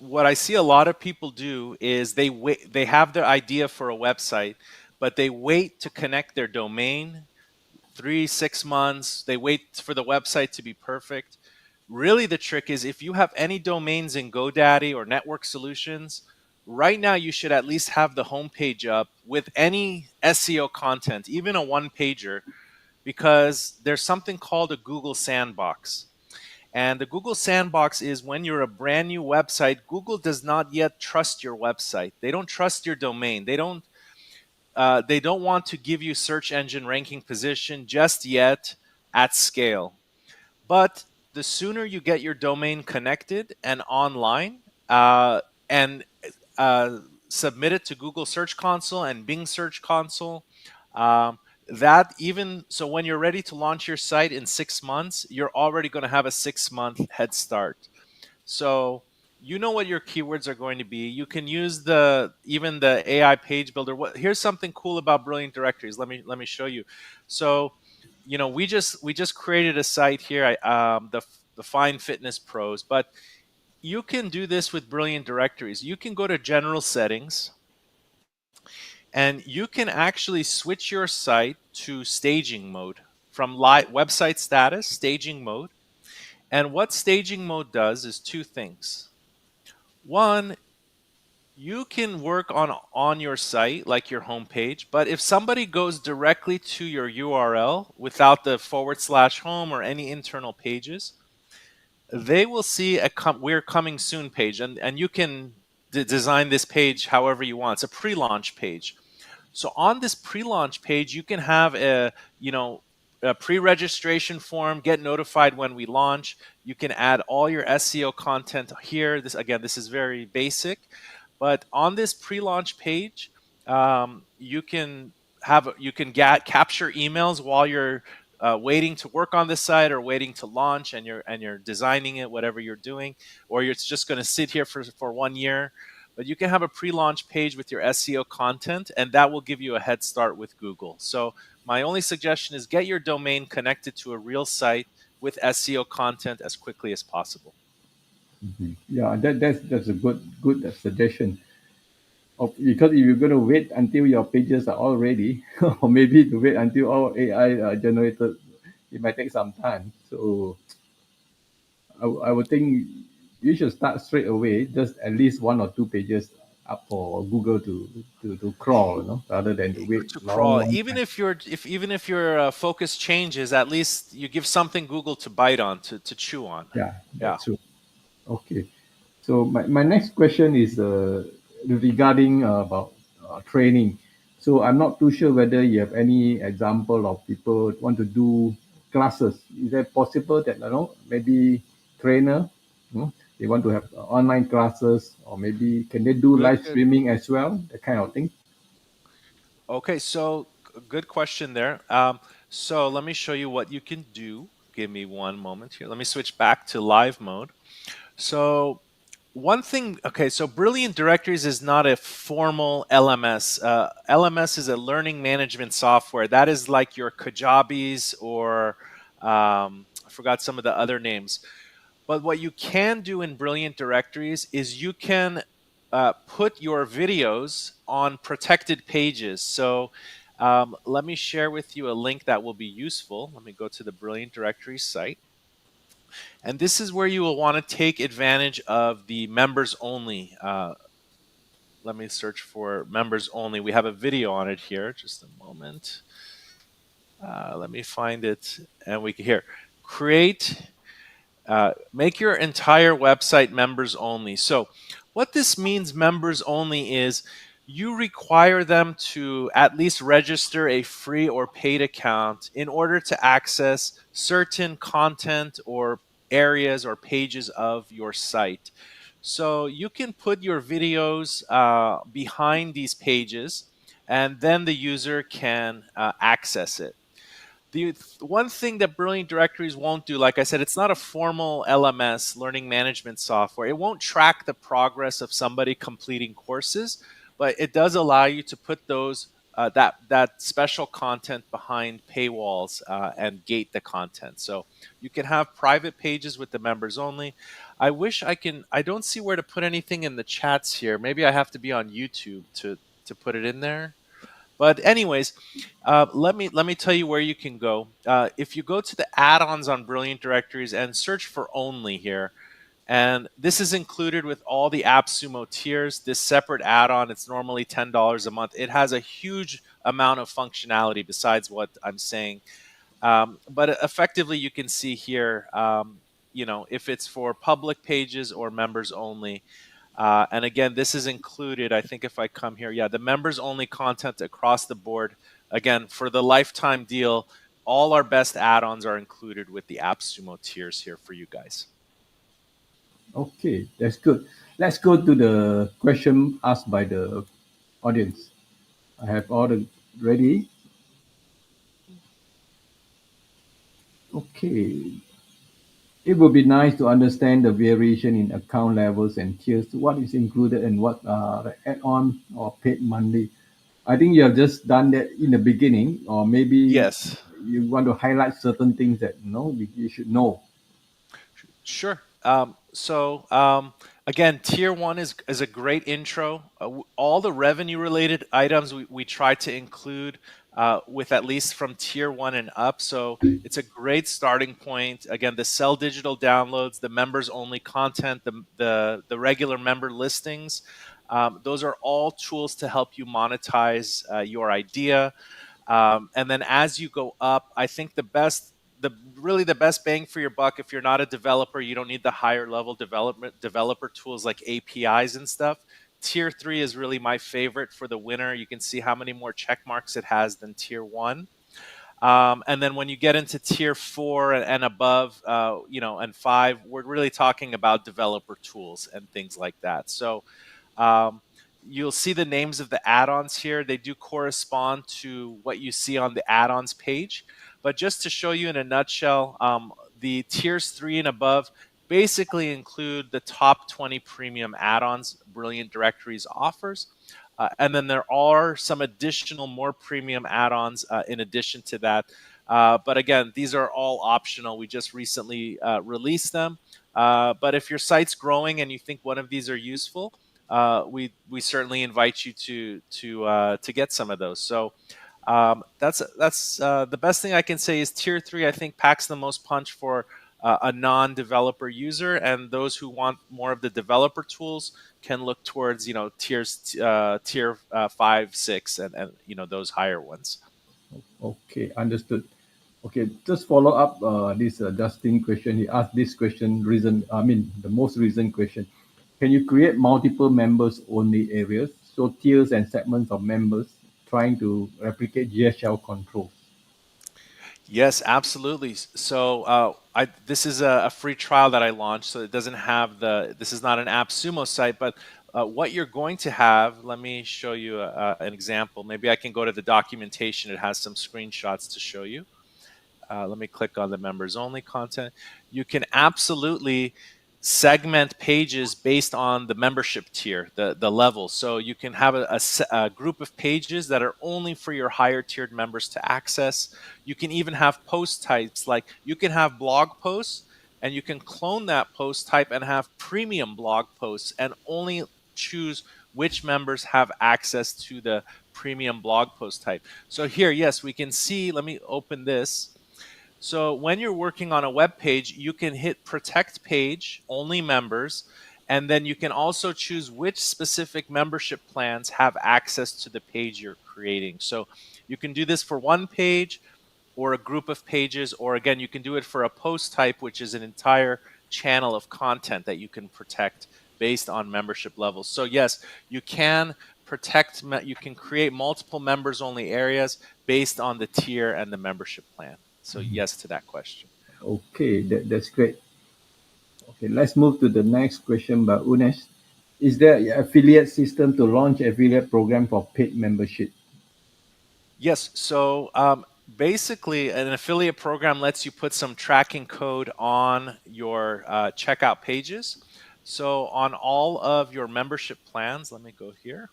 Speaker 2: what I see a lot of people do is they have their idea for a website, but they wait to connect their domain 3, 6 months. They wait for the website to be perfect. Really, the trick is if you have any domains in GoDaddy or Network Solutions, right now you should at least have the homepage up with any SEO content, even a one pager, because there's something called a Google Sandbox. And the Google Sandbox is when you're a brand new website, Google does not yet trust your website. They don't trust your domain. They don't want to give you search engine ranking position just yet at scale. But the sooner you get your domain connected and online, and submit it to Google Search Console and Bing Search Console, um, that even so, when you're ready to launch your site in 6 months, you're already going to have a 6 month head start. So you know what your keywords are going to be. You can use the AI page builder. Here's something cool about Brilliant Directories. Let me show you. So we just created a site here. The the Fine Fitness Pros. But you can do this with Brilliant Directories. You can go to General Settings, and you can actually switch your site to staging mode from website status, staging mode. And what staging mode does is two things. One, you can work on your site like your homepage, but if somebody goes directly to your URL without the /home or any internal pages, they will see a we're coming soon page, and you can design this page however you want. It's a pre-launch page. So on this pre-launch page, you can have a pre-registration form, get notified when we launch. You can add all your SEO content here. This is very basic, but on this pre-launch page, you can capture emails while you're waiting to work on this site or waiting to launch, and you're designing it, whatever you're doing, or it's just going to sit here for 1 year. But you can have a pre-launch page with your SEO content, and that will give you a head start with Google. So my only suggestion is get your domain connected to a real site with SEO content as quickly as possible.
Speaker 1: Yeah, that's a good suggestion. Because if you're going to wait until your pages are all ready, or maybe to wait until all AI generated, it might take some time. So I would think you should start straight away, just at least one or two pages up for Google to crawl, rather than to wait
Speaker 2: To
Speaker 1: long,
Speaker 2: crawl,
Speaker 1: long time.
Speaker 2: even if your focus changes, at least you give something Google to bite on, to chew on.
Speaker 1: Yeah,
Speaker 2: Yeah.
Speaker 1: that's true. Okay. So my next question is regarding about training. So I'm not too sure whether you have any example of people want to do classes. Is that possible that maybe trainer, they want to have online classes, or maybe can they do
Speaker 2: Good,
Speaker 1: live
Speaker 2: good.
Speaker 1: streaming as well, that kind of thing?
Speaker 2: Okay, so good question there. So let me show you what you can do. Give me one moment here. Let me switch back to live mode. So one thing, okay, so Brilliant Directories is not a formal LMS. LMS is a learning management software. That is like your Kajabis or I forgot some of the other names. But what you can do in Brilliant Directories is you can put your videos on protected pages. So let me share with you a link that will be useful. Let me go to the Brilliant Directories site. And this is where you will want to take advantage of the members only. Let me search for members only. We have a video on it here. Just a moment. Let me find it. And we can here create make your entire website members only. So, what this means, members only, is you require them to at least register a free or paid account in order to access certain content or areas or pages of your site. So, you can put your videos behind these pages, and then the user can access it. The one thing that Brilliant Directories won't do, like I said, it's not a formal LMS, learning management software. It won't track the progress of somebody completing courses, but it does allow you to put those that special content behind paywalls and gate the content. So you can have private pages with the members only. I wish I can. I don't see where to put anything in the chats here. Maybe I have to be on YouTube to put it in there. But anyways, let me tell you where you can go. If you go to the add-ons on Brilliant Directories and search for Only here, and this is included with all the AppSumo tiers. This separate add-on, it's normally $10 a month. It has a huge amount of functionality besides what I'm saying. But effectively, you can see here, if it's for public pages or members only. And again, this is included. I think if I come here, yeah, the members only content across the board. Again, for the lifetime deal, all our best add-ons are included with the AppSumo tiers here for you guys.
Speaker 1: Okay, that's good. Let's go to the question asked by the audience. I have all the ready. Okay. It would be nice to understand the variation in account levels and tiers, what is included and what are the add-on or paid monthly. I think you have just done that in the beginning, or maybe
Speaker 2: Yes.
Speaker 1: you want to highlight certain things that you should know.
Speaker 2: Sure. So again, tier one is a great intro. All the revenue related items we try to include with at least from tier one and up. So it's a great starting point. Again, the sell digital downloads, the members only content, the regular member listings. Those are all tools to help you monetize your idea. And then as you go up, I think the best bang for your buck, if you're not a developer, you don't need the higher level developer tools like APIs and stuff. Tier three is really my favorite for the winner. You can see how many more check marks it has than tier one. And then when you get into tier four and above, and five, we're really talking about developer tools and things like that. So um, you'll see the names of the add-ons here. They do correspond to what you see on the add-ons page. But just to show you in a nutshell, the tiers three and above basically include the top 20 premium add-ons Brilliant Directories offers. And then there are some additional, more premium add ons in addition to that. But again, these are all optional. We just recently released them. But if your site's growing and you think one of these are useful, we certainly invite you to get some of those. So that's the best thing I can say is tier three. I think packs the most punch for a non-developer user, and those who want more of the developer tools can look towards tier 5, 6, and those higher ones.
Speaker 1: Okay, understood. Okay, just follow up this Justin question. He asked this question, reason, I mean, the most recent question. Can you create multiple members only areas? So tiers and segments of members trying to replicate GSL controls.
Speaker 2: Yes, absolutely. So this is a free trial that I launched, so it doesn't have this is not an AppSumo site, but what you're going to have, let me show you an example. Maybe I can go to the documentation. It has some screenshots to show you. Let me click on the members only content. You can absolutely segment pages based on the membership tier, the level. So you can have a group of pages that are only for your higher tiered members to access. You can even have post types, like you can have blog posts and you can clone that post type and have premium blog posts and only choose which members have access to the premium blog post type. So here, yes, we can see, let me open this. So when you're working on a web page, you can hit protect page, only members, and then you can also choose which specific membership plans have access to the page you're creating. So you can do this for one page or a group of pages, or again, you can do it for a post type, which is an entire channel of content that you can protect based on membership levels. So yes, you can you can create multiple members only areas based on the tier and the membership plan. So yes to that question.
Speaker 1: Okay, that's great. Okay, let's move to the next question by Unesh. Is there an affiliate system to launch affiliate program for paid membership?
Speaker 2: Yes. So basically, an affiliate program lets you put some tracking code on your checkout pages. So on all of your membership plans, let me go here.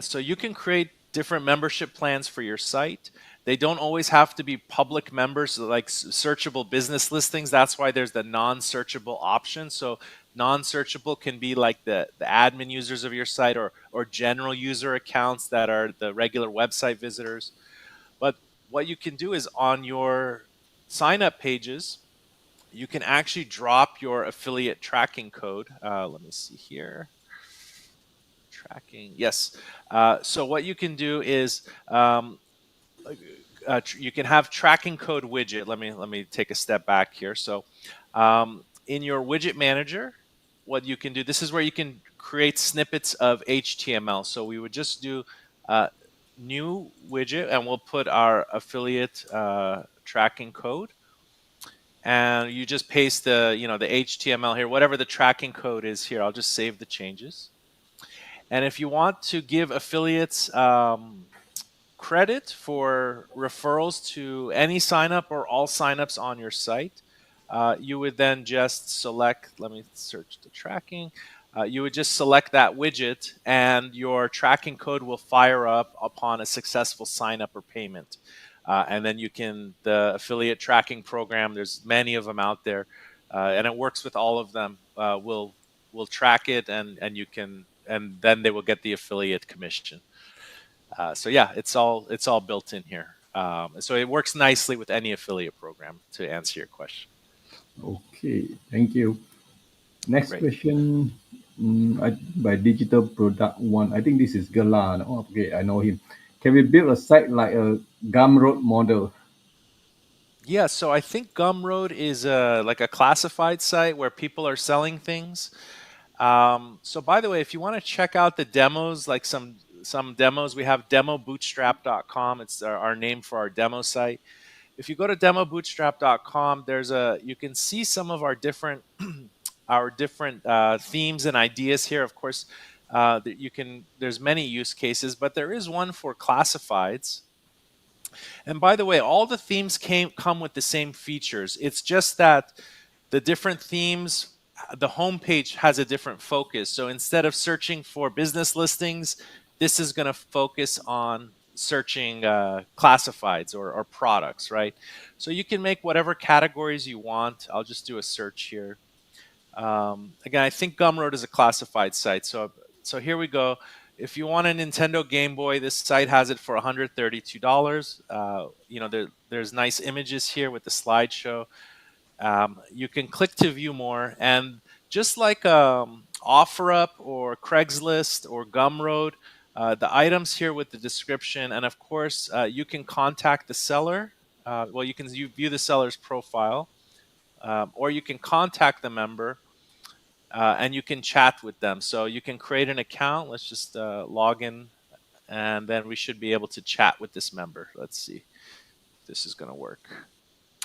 Speaker 2: So you can create different membership plans for your site. They don't always have to be public members, like searchable business listings. That's why there's the non-searchable option. So non-searchable can be like the admin users of your site, or general user accounts that are the regular website visitors. But what you can do is on your sign up pages, you can actually drop your affiliate tracking code. Let me see here. Tracking. Yes. So what you can do is you can have tracking code widget. Let me take a step back here. So in your widget manager, what you can do, this is where you can create snippets of HTML. So we would just do uh, new widget, and we'll put our affiliate tracking code, and you just paste the HTML here, whatever the tracking code is here. I'll just save the changes. And if you want to give affiliates credit for referrals to any signup or all signups on your site, you would then just select, let me search the tracking. You would just select that widget, and your tracking code will fire up upon a successful sign up or payment. And then the affiliate tracking program, there's many of them out there. and it works with all of them. We'll track it, and you can, and then they will get the affiliate commission. So yeah, it's all built in here. So it works nicely with any affiliate program. To answer your question,
Speaker 1: Okay, thank you. Next
Speaker 2: great.
Speaker 1: question, by Digital Product One. I think this is Galan. Oh, okay, I know him. Can we build a site like a Gumroad model?
Speaker 2: Yeah, so I think Gumroad is like a classified site where people are selling things. So by the way, if you want to check out the demos, like some demos, we have demobootstrap.com. It's our name for our demo site. If you go to demobootstrap.com, you can see some of our different our different themes and ideas here. Of course, there's many use cases, but there is one for classifieds. And by the way, all the themes come with the same features. It's just that the different themes, the homepage has a different focus. So instead of searching for business listings, this is going to focus on searching classifieds or products, right? So you can make whatever categories you want. I'll just do a search here. Again, I think Gumroad is a classified site. So here we go. If you want a Nintendo Game Boy, this site has it for $132. There's nice images here with the slideshow. You can click to view more, and just like OfferUp or Craigslist or Gumroad, the items here with the description, and of course, you can contact the seller. Well, you view the seller's profile, or you can contact the member, and you can chat with them. So you can create an account. Let's just log in, and then we should be able to chat with this member. Let's see if this is going to work.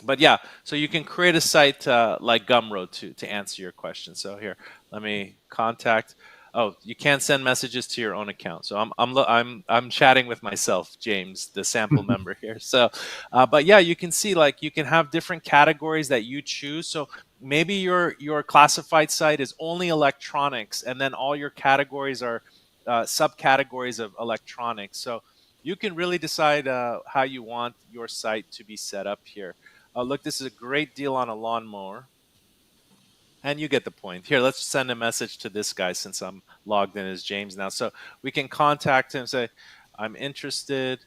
Speaker 2: But yeah, so you can create a site like Gumroad to answer your question. So here, let me contact. Oh, you can't send messages to your own account. So I'm chatting with myself, James, the sample member here. So, but yeah, you can see like you can have different categories that you choose. So maybe your classified site is only electronics, and then all your categories are subcategories of electronics. So you can really decide how you want your site to be set up here. Look, this is a great deal on a lawnmower. And you get the point. Here, let's send a message to this guy since I'm logged in as James now. So we can contact him, say, I'm interested.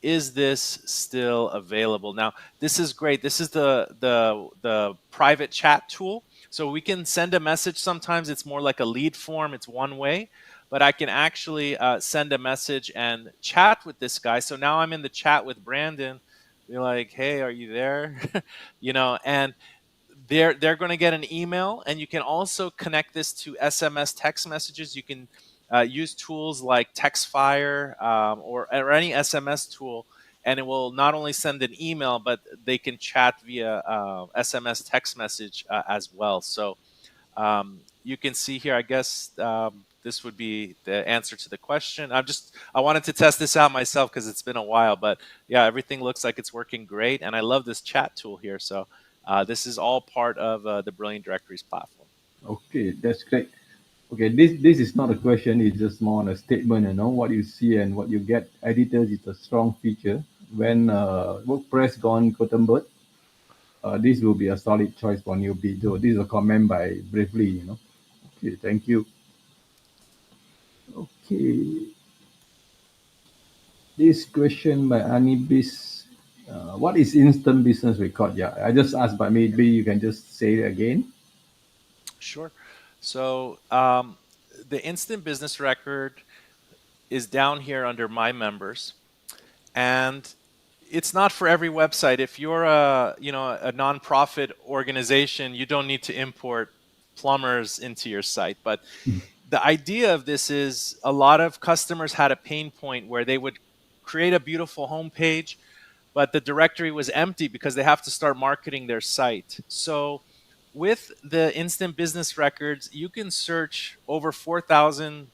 Speaker 2: Is this still available? Now, this is great. This is the private chat tool. So we can send a message. Sometimes it's more like a lead form. It's one way, but I can actually send a message and chat with this guy. So now I'm in the chat with Brandon. Be like, hey, are you there? And they're going to get an email, and you can also connect this to SMS text messages. You can use tools like TextFire, or any SMS tool, and it will not only send an email, but they can chat via SMS text message as well. So you can see here, I guess this would be the answer to the question. I wanted to test this out myself because it's been a while, but yeah, everything looks like it's working great. And I love this chat tool here. So this is all part of the Brilliant Directories platform.
Speaker 1: Okay, that's great. Okay, this is not a question, it's just more on a statement, what you see and what you get. Editors is a strong feature. When WordPress gone Gutenberg, this will be a solid choice for newbie. So this is a comment by Bravely. Okay, thank you. Okay, this question by Anibis. What is instant business record? Yeah, I just asked, but maybe you can just say it again.
Speaker 2: Sure. So the instant business record is down here under my members, and it's not for every website. If you're a nonprofit organization, you don't need to import plumbers into your site. But the idea of this is a lot of customers had a pain point where they would create a beautiful homepage, but the directory was empty because they have to start marketing their site. So with the instant business records, you can search over 4,000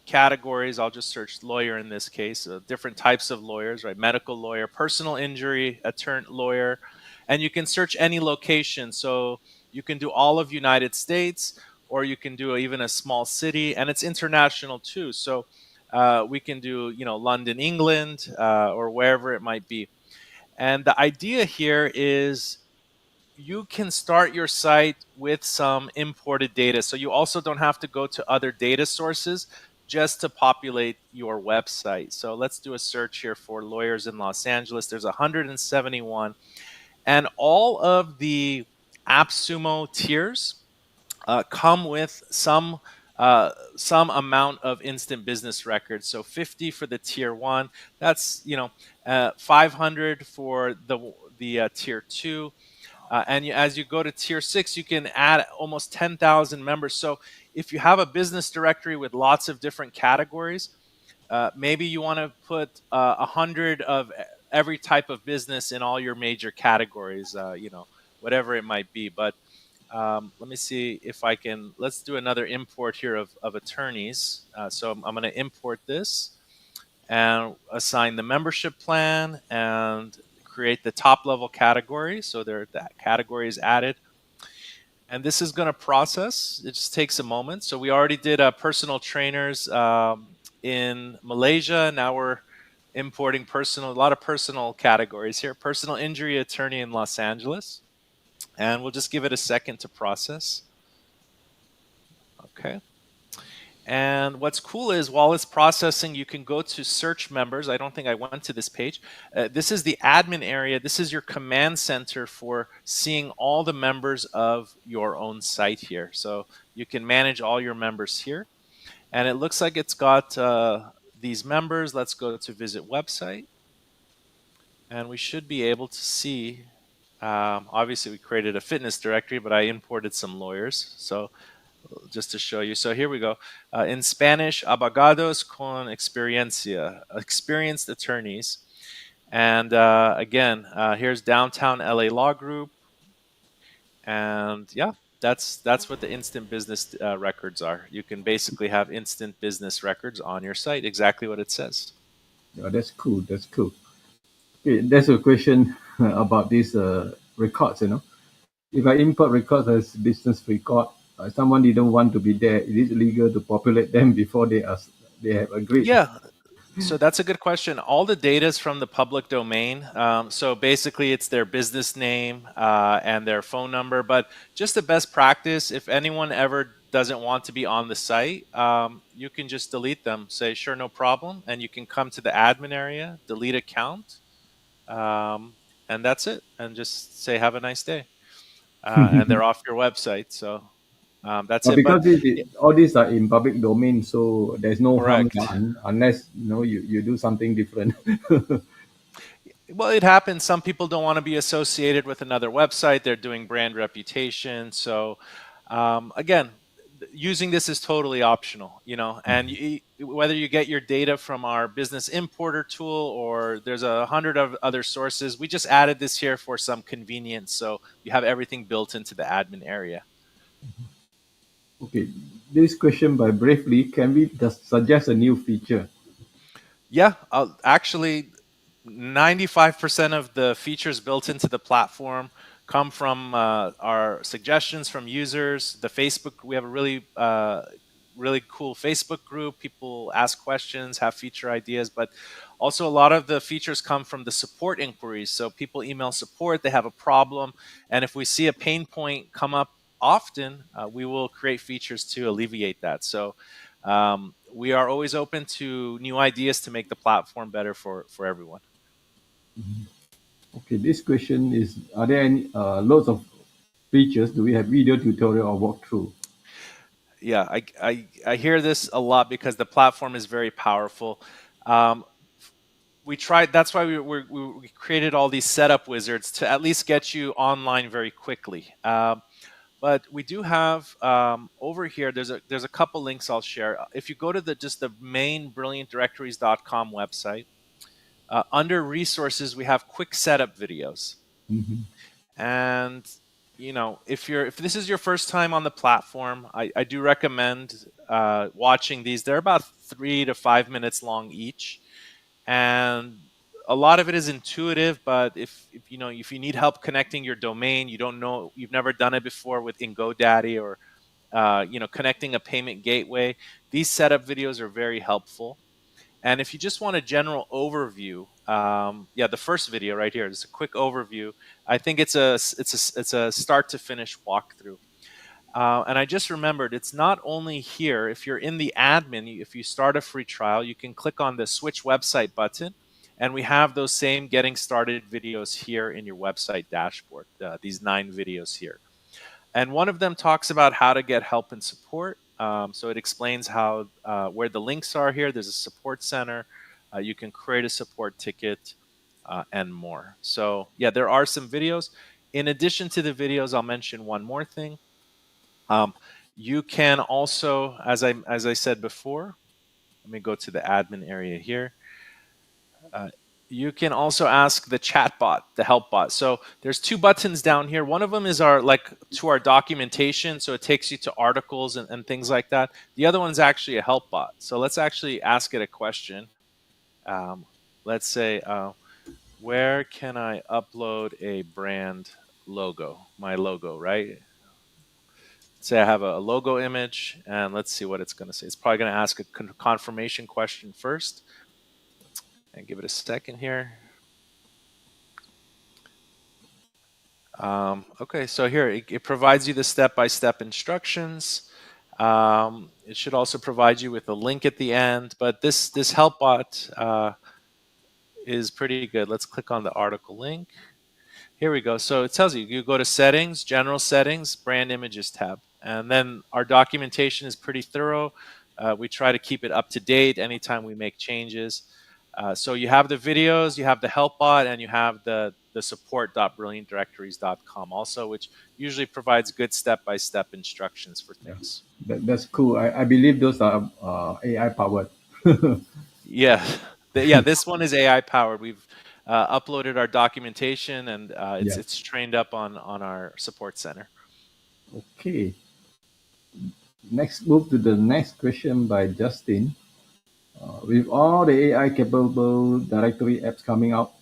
Speaker 2: categories. I'll just search lawyer in this case, different types of lawyers, right? Medical lawyer, personal injury, attorney lawyer, and you can search any location. So you can do all of United States, or you can do even a small city, and it's international too. So we can do, London, England, or wherever it might be. And the idea here is you can start your site with some imported data. So you also don't have to go to other data sources just to populate your website. So let's do a search here for lawyers in Los Angeles. There's 171, and all of the AppSumo tiers come with some amount of instant business records. So 50 for the tier one. That's 500 for the tier two. As you go to tier six, you can add almost 10,000 members. So if you have a business directory with lots of different categories, maybe you want to put 100 of every type of business in all your major categories, whatever it might be. But let me see if I can. Let's do another import here of attorneys. So I'm going to import this and assign the membership plan and create the top level category. So that category is added. And this is going to process. It just takes a moment. So we already did personal trainers in Malaysia. Now we're importing a lot of personal categories here. Personal injury attorney in Los Angeles. And we'll just give it a second to process. Okay. And what's cool is while it's processing, you can go to search members. I don't think I went to this page. This is the admin area. This is your command center for seeing all the members of your own site here. So you can manage all your members here. And it looks like it's got these members. Let's go to visit website. And we should be able to see. Obviously, we created a fitness directory, but I imported some lawyers. So just to show you. So here we go. In Spanish, abogados con experiencia, experienced attorneys. And again, here's downtown LA Law Group. And yeah, that's what the instant business records are. You can basically have instant business records on your site, exactly what it says.
Speaker 1: Yeah, that's cool. That's cool. Okay, there's a question about these records. If I import records as business record, someone didn't want to be there. Is it legal to populate them before they have agreed?
Speaker 2: Yeah, so that's a good question. All the data is from the public domain. So basically, it's their business name and their phone number. But just the best practice, if anyone ever doesn't want to be on the site, you can just delete them. Say, sure, no problem. And you can come to the admin area, delete account, and that's it. And just say, have a nice day. And they're off your website. So that's
Speaker 1: But
Speaker 2: it. But
Speaker 1: because all these are in public domain, so there's no harm
Speaker 2: correct.
Speaker 1: done unless you do something different.
Speaker 2: Well, it happens. Some people don't want to be associated with another website. They're doing brand reputation. So, again, using this is totally optional, and whether you get your data from our business importer tool or there's 100 of other sources, we just added this here for some convenience. So you have everything built into the admin area.
Speaker 1: Okay, this question by Bravely, can we just suggest a new feature?
Speaker 2: Yeah, actually, 95% of the features built into the platform come from our suggestions from users. The Facebook, we have a really cool Facebook group. People ask questions, have feature ideas, but also a lot of the features come from the support inquiries. So people email support, they have a problem, and if we see a pain point come up often, we will create features to alleviate that. So we are always open to new ideas to make the platform better for everyone.
Speaker 1: Okay, this question is: are there any loads of features? Do we have video tutorial or walkthrough?
Speaker 2: Yeah, I hear this a lot because the platform is very powerful. Um, we tried. That's why we created all these setup wizards to at least get you online very quickly. But we do have over here. There's a couple links I'll share. If you go to the main brilliantdirectories.com website, under resources we have quick setup videos.
Speaker 1: Mhm.
Speaker 2: And if this is your first time on the platform, I do recommend watching these. They're about 3 to 5 minutes long each, and a lot of it is intuitive. But if you need help connecting your domain, you don't know, you've never done it before with GoDaddy or connecting a payment gateway, these setup videos are very helpful. And if you just want a general overview, Yeah, the first video right here. Just a quick overview. I think it's a start to finish walkthrough. And I just remembered it's not only here. If you're in the admin, if you start a free trial, you can click on the switch website button, and we have those same getting started videos here in your website dashboard. These 9 videos here. And one of them talks about how to get help and support. So it explains how where the links are here. There's a support center. You can create a support ticket and more. So yeah, there are some videos. In addition to the videos, I'll mention one more thing. Um, you can also, as I said before, let me go to the admin area here. Uh, you can also ask the chat bot, the help bot. So there's 2 buttons down here. One of them is our like to our documentation, so it takes you to articles and things like that. The other one's actually a help bot. So let's actually ask it a question. Um, let's say, where can I upload a brand logo? My logo, right? Say I have a logo image, and let's see what it's going to say. It's probably going to ask a confirmation question first, and give it a second here. Okay, so here it provides you the step-by-step instructions. It should also provide you with a link at the end, but this help bot is pretty good. Let's click on the article link. Here we go. So it tells you, you go to settings, general settings, brand images tab. And then our documentation is pretty thorough. We try to keep it up to date anytime we make changes. So you have the videos, you have the help bot, and you have the support.brilliantdirectories.com also, which usually provides good step-by-step instructions for
Speaker 1: Yeah,
Speaker 2: things.
Speaker 1: that's cool. I believe those are AI powered.
Speaker 2: Yeah, yeah. This one is AI powered. We've uploaded our documentation, and it's
Speaker 1: Yeah.
Speaker 2: it's trained up on our support center.
Speaker 1: Okay. Next, move to the next question by Justin. With all the AI capable directory apps coming out,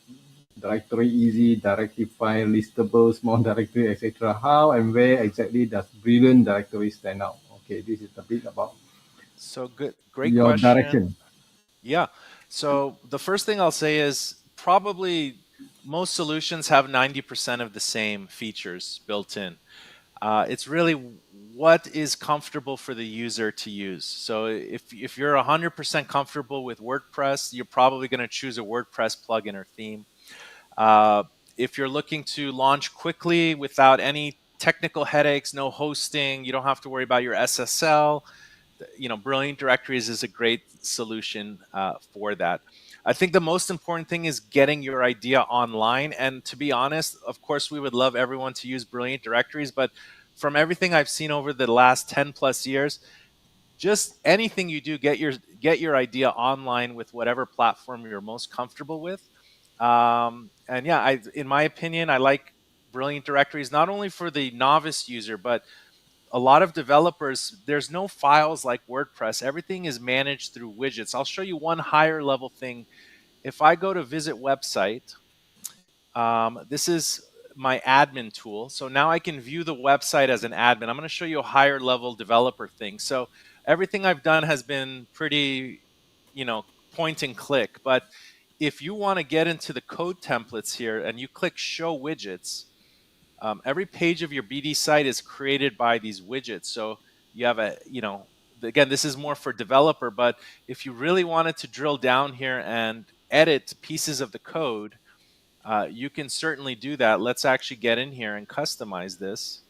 Speaker 1: directory easy, directify, listable, small directory, etc. How and where exactly does Brilliant Directory stand out? Okay, this is a bit about
Speaker 2: So good, great
Speaker 1: your
Speaker 2: question.
Speaker 1: direction.
Speaker 2: Yeah. So the first thing I'll say is probably most solutions have 90% of the same features built in. It's really what is comfortable for the user to use. So if you're 100% comfortable with WordPress, you're probably going to choose a WordPress plugin or theme. Uh, if you're looking to launch quickly without any technical headaches, no hosting, you don't have to worry about your SSL, Brilliant Directories is a great solution for that. I think the most important thing is getting your idea online. And to be honest, of course, we would love everyone to use Brilliant Directories, but from everything I've seen over the last 10 plus years, just anything you do, get your idea online with whatever platform you're most comfortable with. And yeah, in my opinion, I like Brilliant Directories not only for the novice user, but a lot of developers, there's no files like WordPress. Everything is managed through widgets. I'll show you one higher level thing. If I go to visit website, this is my admin tool. So now I can view the website as an admin. I'm going to show you a higher level developer thing. So everything I've done has been pretty, you know, point and click. But if you want to get into the code templates here and you click show widgets, every page of your BD site is created by these widgets. So you have again, this is more for developer, but if you really wanted to drill down here and edit pieces of the code, you can certainly do that. Let's actually get in here and customize this.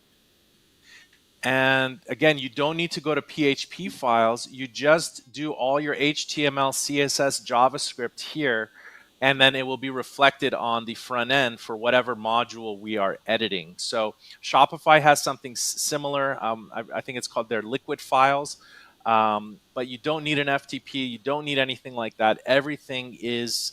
Speaker 2: And again, you don't need to go to PHP files. You just do all your HTML, CSS, JavaScript here, and then it will be reflected on the front end for whatever module we are editing. So Shopify has something similar. I think it's called their liquid files. But you don't need an FTP. You don't need anything like that. Everything is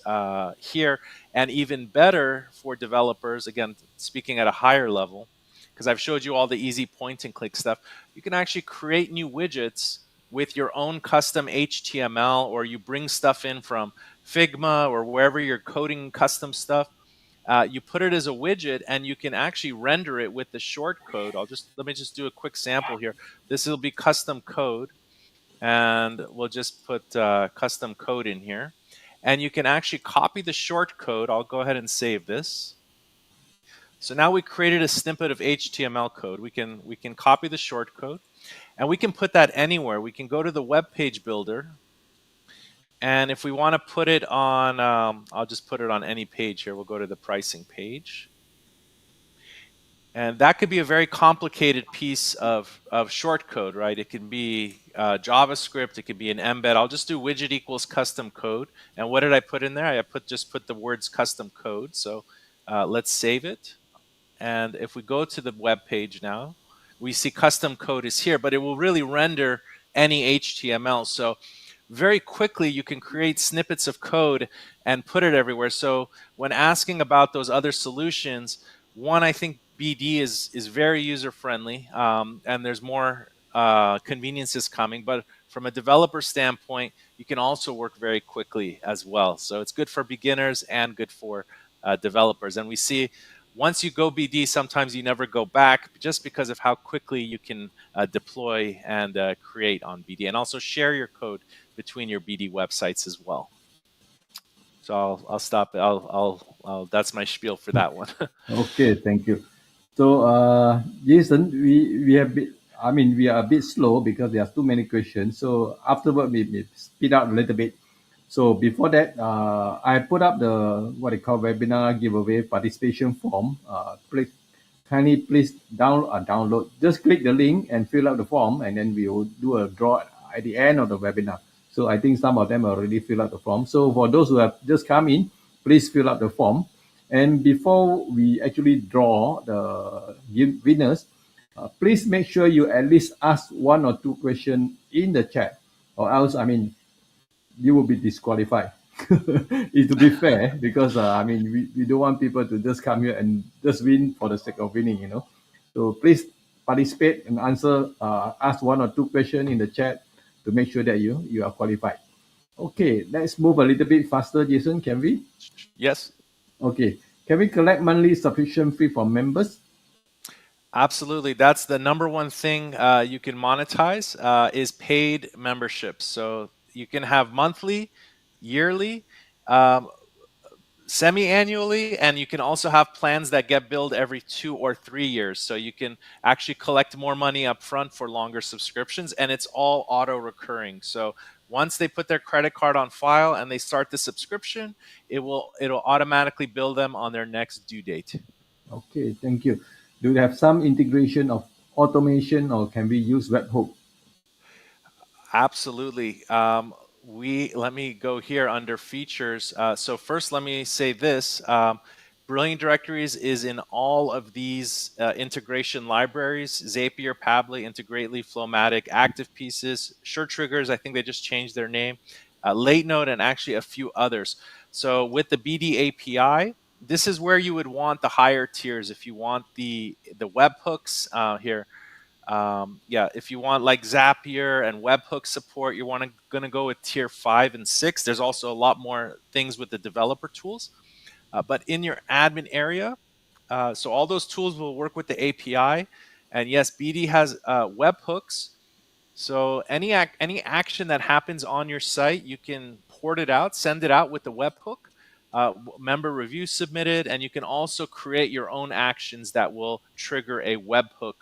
Speaker 2: here. And even better for developers, again, speaking at a higher level, because I've showed you all the easy point and click stuff, you can actually create new widgets with your own custom HTML, or you bring stuff in from Figma or wherever you're coding custom stuff. You put it as a widget, and you can actually render it with the short code. Let me just do a quick sample here. This will be custom code, and we'll just put custom code in here. and you can actually copy the short code. I'll go ahead and save this. So now we created a snippet of HTML code. We can copy the short code, and we can put that anywhere. We can go to the web page builder, and if we want to put it on, I'll just put it on any page here. We'll go to the pricing page. And that could be a very complicated piece of short code, right? It can be JavaScript, it could be an embed. I'll just do widget equals custom code. And what did I put in there? Just put the words custom code. So let's save it. And if we go to the web page now, we see custom code is here, but it will really render any HTML. So very quickly, you can create snippets of code and put it everywhere. So when asking about those other solutions, one, I think BD is very user friendly, and there's more conveniences coming. But from a developer standpoint, you can also work very quickly as well. So it's good for beginners and good for developers. And we see once you go BD, sometimes you never go back just because of how quickly you can deploy and create on BD, and also share your code between your BD websites as well. So I'll stop. That's my spiel for that one.
Speaker 1: Okay, thank you. So, Jason, we have bit, I mean, we are a bit slow because there are too many questions. So afterward, we speed up a little bit. So before that, I put up the what they call webinar giveaway participation form. Please download. Just click the link and fill out the form, and then we will do a draw at the end of the webinar. So I think some of them already fill out the form. So for those who have just come in, please fill out the form. And before we actually draw the winners, please make sure you at least ask one or two questions in the chat, or else, I mean, you will be disqualified. Is to be fair, because I mean, we don't want people to just come here and just win for the sake of winning, you know. So please participate and answer, ask one or two questions in the chat to make sure that you are qualified. Okay, let's move a little bit faster, Jason. Can we?
Speaker 2: Yes,
Speaker 1: Okay, can we collect monthly subscription fee from members?
Speaker 2: absolutely. That's the number one thing you can monetize is paid memberships. So you can have monthly, yearly. Um, Semi-annually, and you can also have plans that get billed every 2 or 3 years, so you can actually collect more money up front for longer subscriptions, and it's all auto recurring. So once they put their credit card on file and they start the subscription, it'll automatically bill them on their next due date.
Speaker 1: Okay, thank you. Do you have some integration of automation, or can we use webhook?
Speaker 2: Absolutely. We Let me go here under features. So first, let me say this: Brilliant Directories is in all of these integration libraries: Zapier, Pabbly, Integrately, Flowmatic, Active Pieces, Sure Triggers. I think they just changed their name. Late Note, and actually a few others. So with the BD API, this is where you would want the higher tiers. If you want the webhooks here, yeah, if you want like Zapier and webhook support, you want to going to go with tier 5 and 6. There's also a lot more things with the developer tools, but in your admin area, so all those tools will work with the API. And yes, BD has webhooks. So any action that happens on your site, you can port it out, send it out with the webhook. Member review submitted, and you can also create your own actions that will trigger a webhook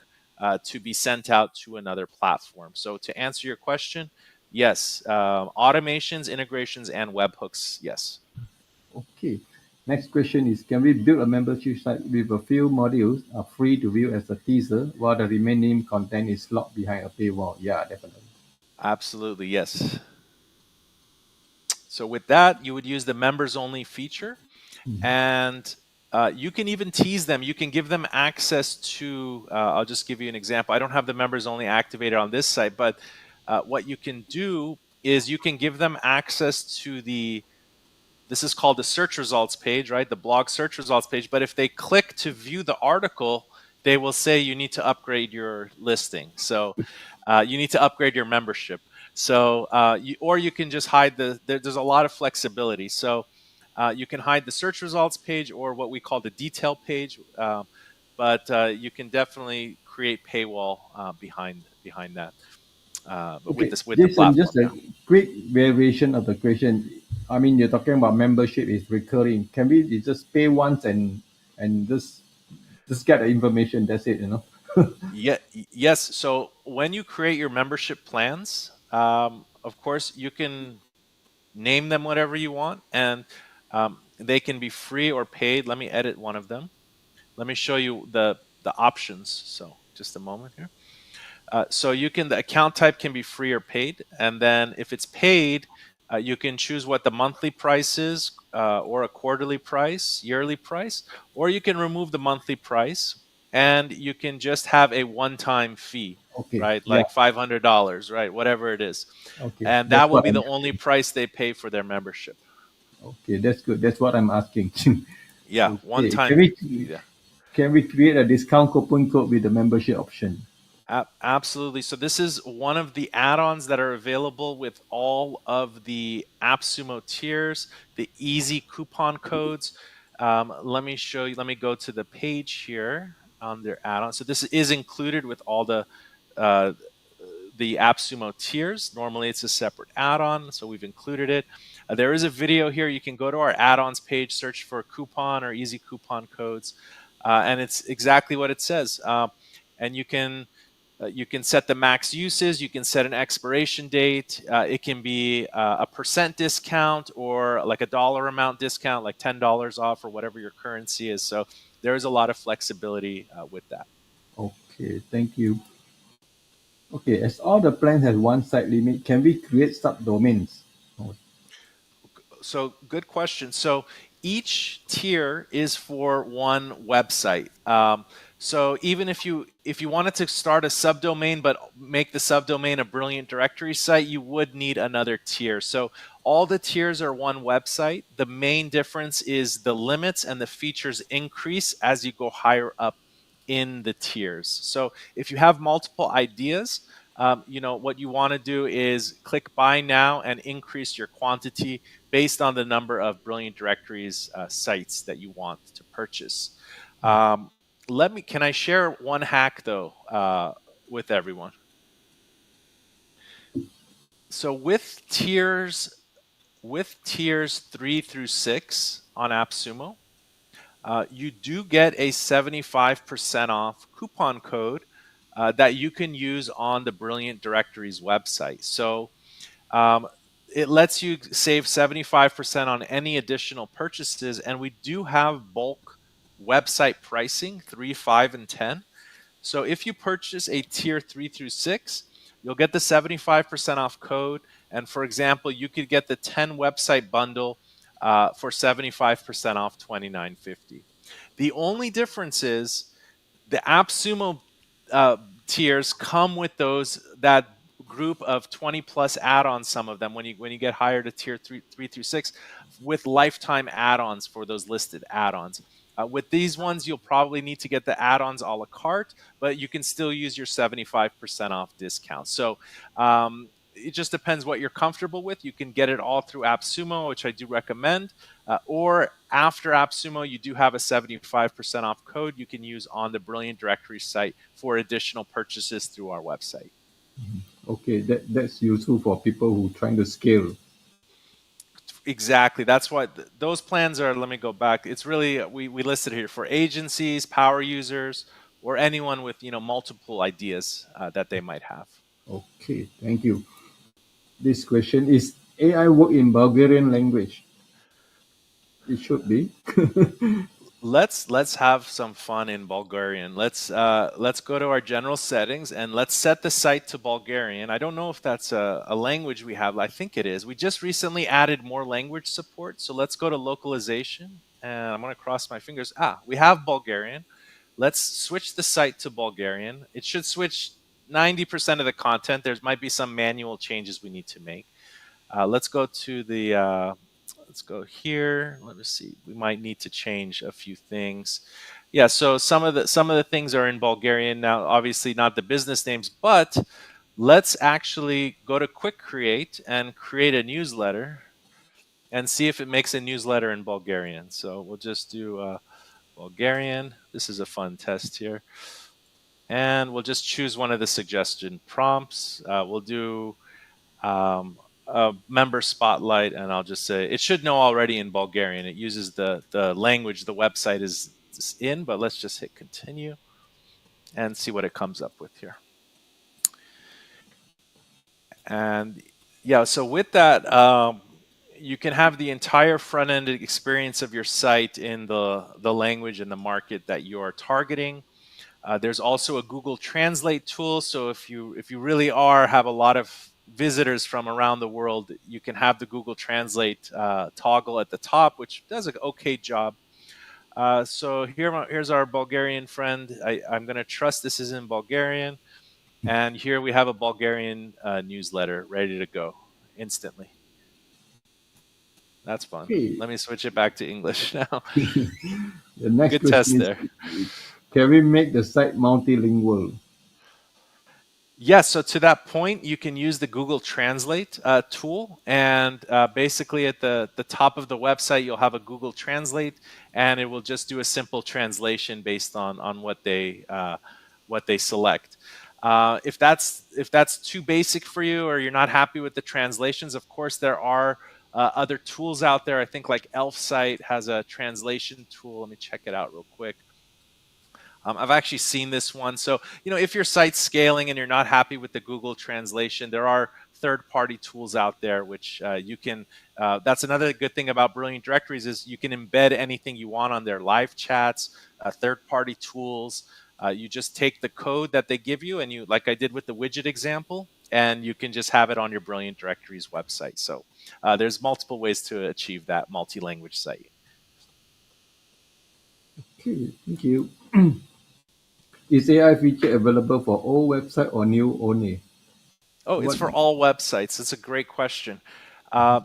Speaker 2: to be sent out to another platform. So to answer your question, yes, automations, integrations, and webhooks, yes.
Speaker 1: Okay. Next question is, can we build a membership site with a few modules are free to view as a teaser while the remaining content is locked behind a paywall? Yeah, definitely.
Speaker 2: Absolutely, yes. So with that, you would use the members only feature, and you can even tease them. You can give them access to, I'll just give you an example. I don't have the members only activated on this site, but what you can do is you can give them access to this is called the search results page, right? The blog search results page. But if they click to view the article, they will say you need to upgrade your listing. So you need to upgrade your membership. So or you can just hide there's a lot of flexibility. So you can hide the search results page or what we call the detail page. But you can definitely create paywall behind that. With
Speaker 1: Okay,
Speaker 2: this with the
Speaker 1: Jason, just
Speaker 2: platform.
Speaker 1: a
Speaker 2: Yeah.
Speaker 1: quick variation of the question. I mean, you're talking about membership is recurring. Can we just pay once and just get the information? That's it, you know.
Speaker 2: Yeah, yes. So when you create your membership plans, of course, you can name them whatever you want, and they can be free or paid. Let me edit one of them. Let me show you the options. So just a moment here. So you can the account type can be free or paid, and then if it's paid, you can choose what the monthly price is, or a quarterly price, yearly price, or you can remove the monthly price, and you can just have a one-time fee,
Speaker 1: Okay,
Speaker 2: right?
Speaker 1: yeah,
Speaker 2: Like $500, right? Whatever it is,
Speaker 1: okay,
Speaker 2: and
Speaker 1: that's
Speaker 2: that will
Speaker 1: what
Speaker 2: be
Speaker 1: I'm
Speaker 2: the only price they pay for their membership.
Speaker 1: okay. That's good. That's what I'm asking.
Speaker 2: Yeah,
Speaker 1: Okay,
Speaker 2: one-time. Yeah.
Speaker 1: can we create a discount coupon code with the membership option?
Speaker 2: Absolutely. So this is one of the add-ons that are available with all of the AppSumo tiers, the easy coupon codes. Let me show you. Let me go to the page here on their add-on. So this is included with all uh, the AppSumo tiers. Normally it's a separate add-on, so we've included it. There is a video here. You can go to our add-ons page, search for coupon or easy coupon codes, and it's exactly what it says. And you can set the max uses. You can set an expiration date. It can be a percent discount or like a dollar amount discount, like $10 off or whatever your currency is. So there is a lot of flexibility with that.
Speaker 1: Okay, thank you. Okay, as all the plans have one site limit, can we create subdomains? Oh,
Speaker 2: So good question. So each tier is for one website. So even if you wanted to start a subdomain but make the subdomain a Brilliant Directory site, you would need another tier. So all the tiers are one website. The main difference is the limits and the features increase as you go higher up in the tiers. So if you have multiple ideas, what you want to do is click buy now and increase your quantity based on the number of Brilliant Directories sites that you want to purchase. Um, can I share one hack though with everyone? So with tiers 3 through 6 on AppSumo, you do get a 75% off coupon code that you can use on the Brilliant Directories website. So Um, it lets you save 75% on any additional purchases. And we do have bulk website pricing 3, 5, and 10. So if you purchase a tier 3 through 6, you'll get the 75% off code. And for example, you could get the 10 website bundle for 75% off 29.50. The only difference is the AppSumo uh, tiers come with those that group of 20 plus add-ons, some of them when you get higher to tier 3 through 6 with lifetime add-ons for those listed add-ons. With these ones, you'll probably need to get the add-ons a la carte, but you can still use your 75% off discount. So it just depends what you're comfortable with. You can get it all through AppSumo, which I do recommend, or after AppSumo, you do have a 75% off code you can use on the Brilliant Directory site for additional purchases through our website.
Speaker 1: okay, that's useful for people who trying to scale.
Speaker 2: Exactly. That's why those plans are. Let me go back. It's really we listed here for agencies, power users, or anyone with multiple ideas that they might have.
Speaker 1: Okay, thank you. This question is AI work in Bulgarian language? It should be.
Speaker 2: Let's have some fun in Bulgarian. Let's go to our general settings and let's set the site to Bulgarian. I don't know if that's a language we have. I think it is. We just recently added more language support, so let's go to localization and I'm going to cross my fingers. We have Bulgarian. Let's switch the site to Bulgarian. It should switch 90% of the content. There might be some manual changes we need to make. Let's go to the let's go here. Let me see. We might need to change a few things. Yeah, so some of the things are in Bulgarian now. Obviously, not the business names, but let's actually go to Quick Create and create a newsletter and see if it makes a newsletter in Bulgarian. So we'll just do Bulgarian. This is a fun test here, and we'll just choose one of the suggestion prompts. We'll do. member spotlight, and I'll just say it should know already in Bulgarian. It uses the language the website is in, but let's just hit continue and see what it comes up with here. And yeah, so with that, you can have the entire front end experience of your site in the language and the market that you are targeting. There's also a Google Translate tool. So if you really have a lot of visitors from around the world, you can have the Google Translate toggle at the top, which does an okay job. So here's our Bulgarian friend. I'm going to trust this is in Bulgarian. And here we have a Bulgarian newsletter ready to go instantly. That's fun.
Speaker 1: Okay.
Speaker 2: Let me switch it back to English now.
Speaker 1: The next
Speaker 2: Good
Speaker 1: question
Speaker 2: test
Speaker 1: is,
Speaker 2: there.
Speaker 1: can we make the site multilingual?
Speaker 2: Yes, so to that point, you can use the Google Translate tool, and basically at the top of the website, you'll have a Google Translate, and it will just do a simple translation based on what they select. If that's too basic for you, or you're not happy with the translations, of course there are other tools out there. I think like ElfSite has a translation tool. Let me check it out real quick. I've actually seen this one. So, if your site's scaling and you're not happy with the Google translation, there are third-party tools out there which you can. That's another good thing about Brilliant Directories is you can embed anything you want on their live chats, third-party tools. You just take the code that they give you, and you, like I did with the widget example, and you can just have it on your Brilliant Directories website. So, there's multiple ways to achieve that multi-language site.
Speaker 1: Okay, thank you. Is AI feature available for all website or new only?
Speaker 2: Oh, it's
Speaker 1: What?
Speaker 2: for all websites. That's a great question.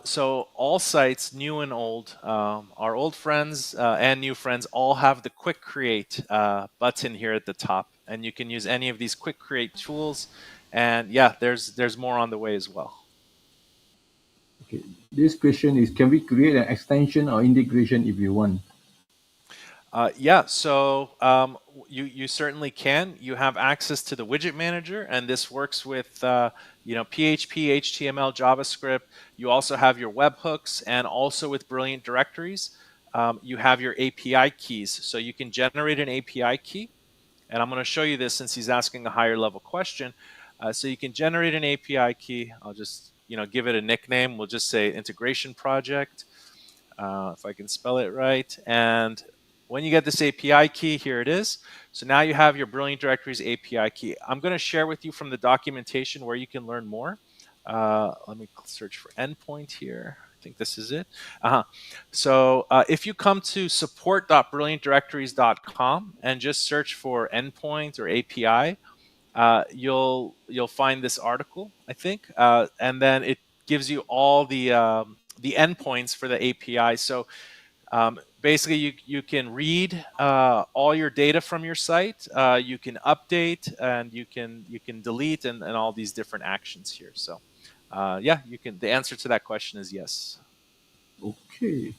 Speaker 2: So all sites, new and old, our old friends and new friends, all have the Quick Create button here at the top, and you can use any of these Quick Create tools. And yeah, there's more on the way as well.
Speaker 1: Okay. This question is, can we create an extension or integration if you want?
Speaker 2: Yeah, so you certainly can. You have access to the widget manager, and this works with PHP, HTML, JavaScript. You also have your webhooks, and also with Brilliant Directories, you have your API keys. So you can generate an API key, and I'm going to show you this since he's asking a higher level question. So you can generate an API key. I'll just give it a nickname. We'll just say integration project, if I can spell it right. And when you get this API key, here it is. So now you have your Brilliant Directories API key. I'm going to share with you from the documentation where you can learn more. Let me search for endpoint here. I think this is it. So if you come to support.brilliantdirectories.com and just search for endpoint or API, you'll find this article, I think, and then it gives you all the endpoints for the API. So basically, you can read all your data from your site, you can update, and you can delete, and all these different actions here. So yeah, you can. The answer to that question is yes.
Speaker 1: Okay.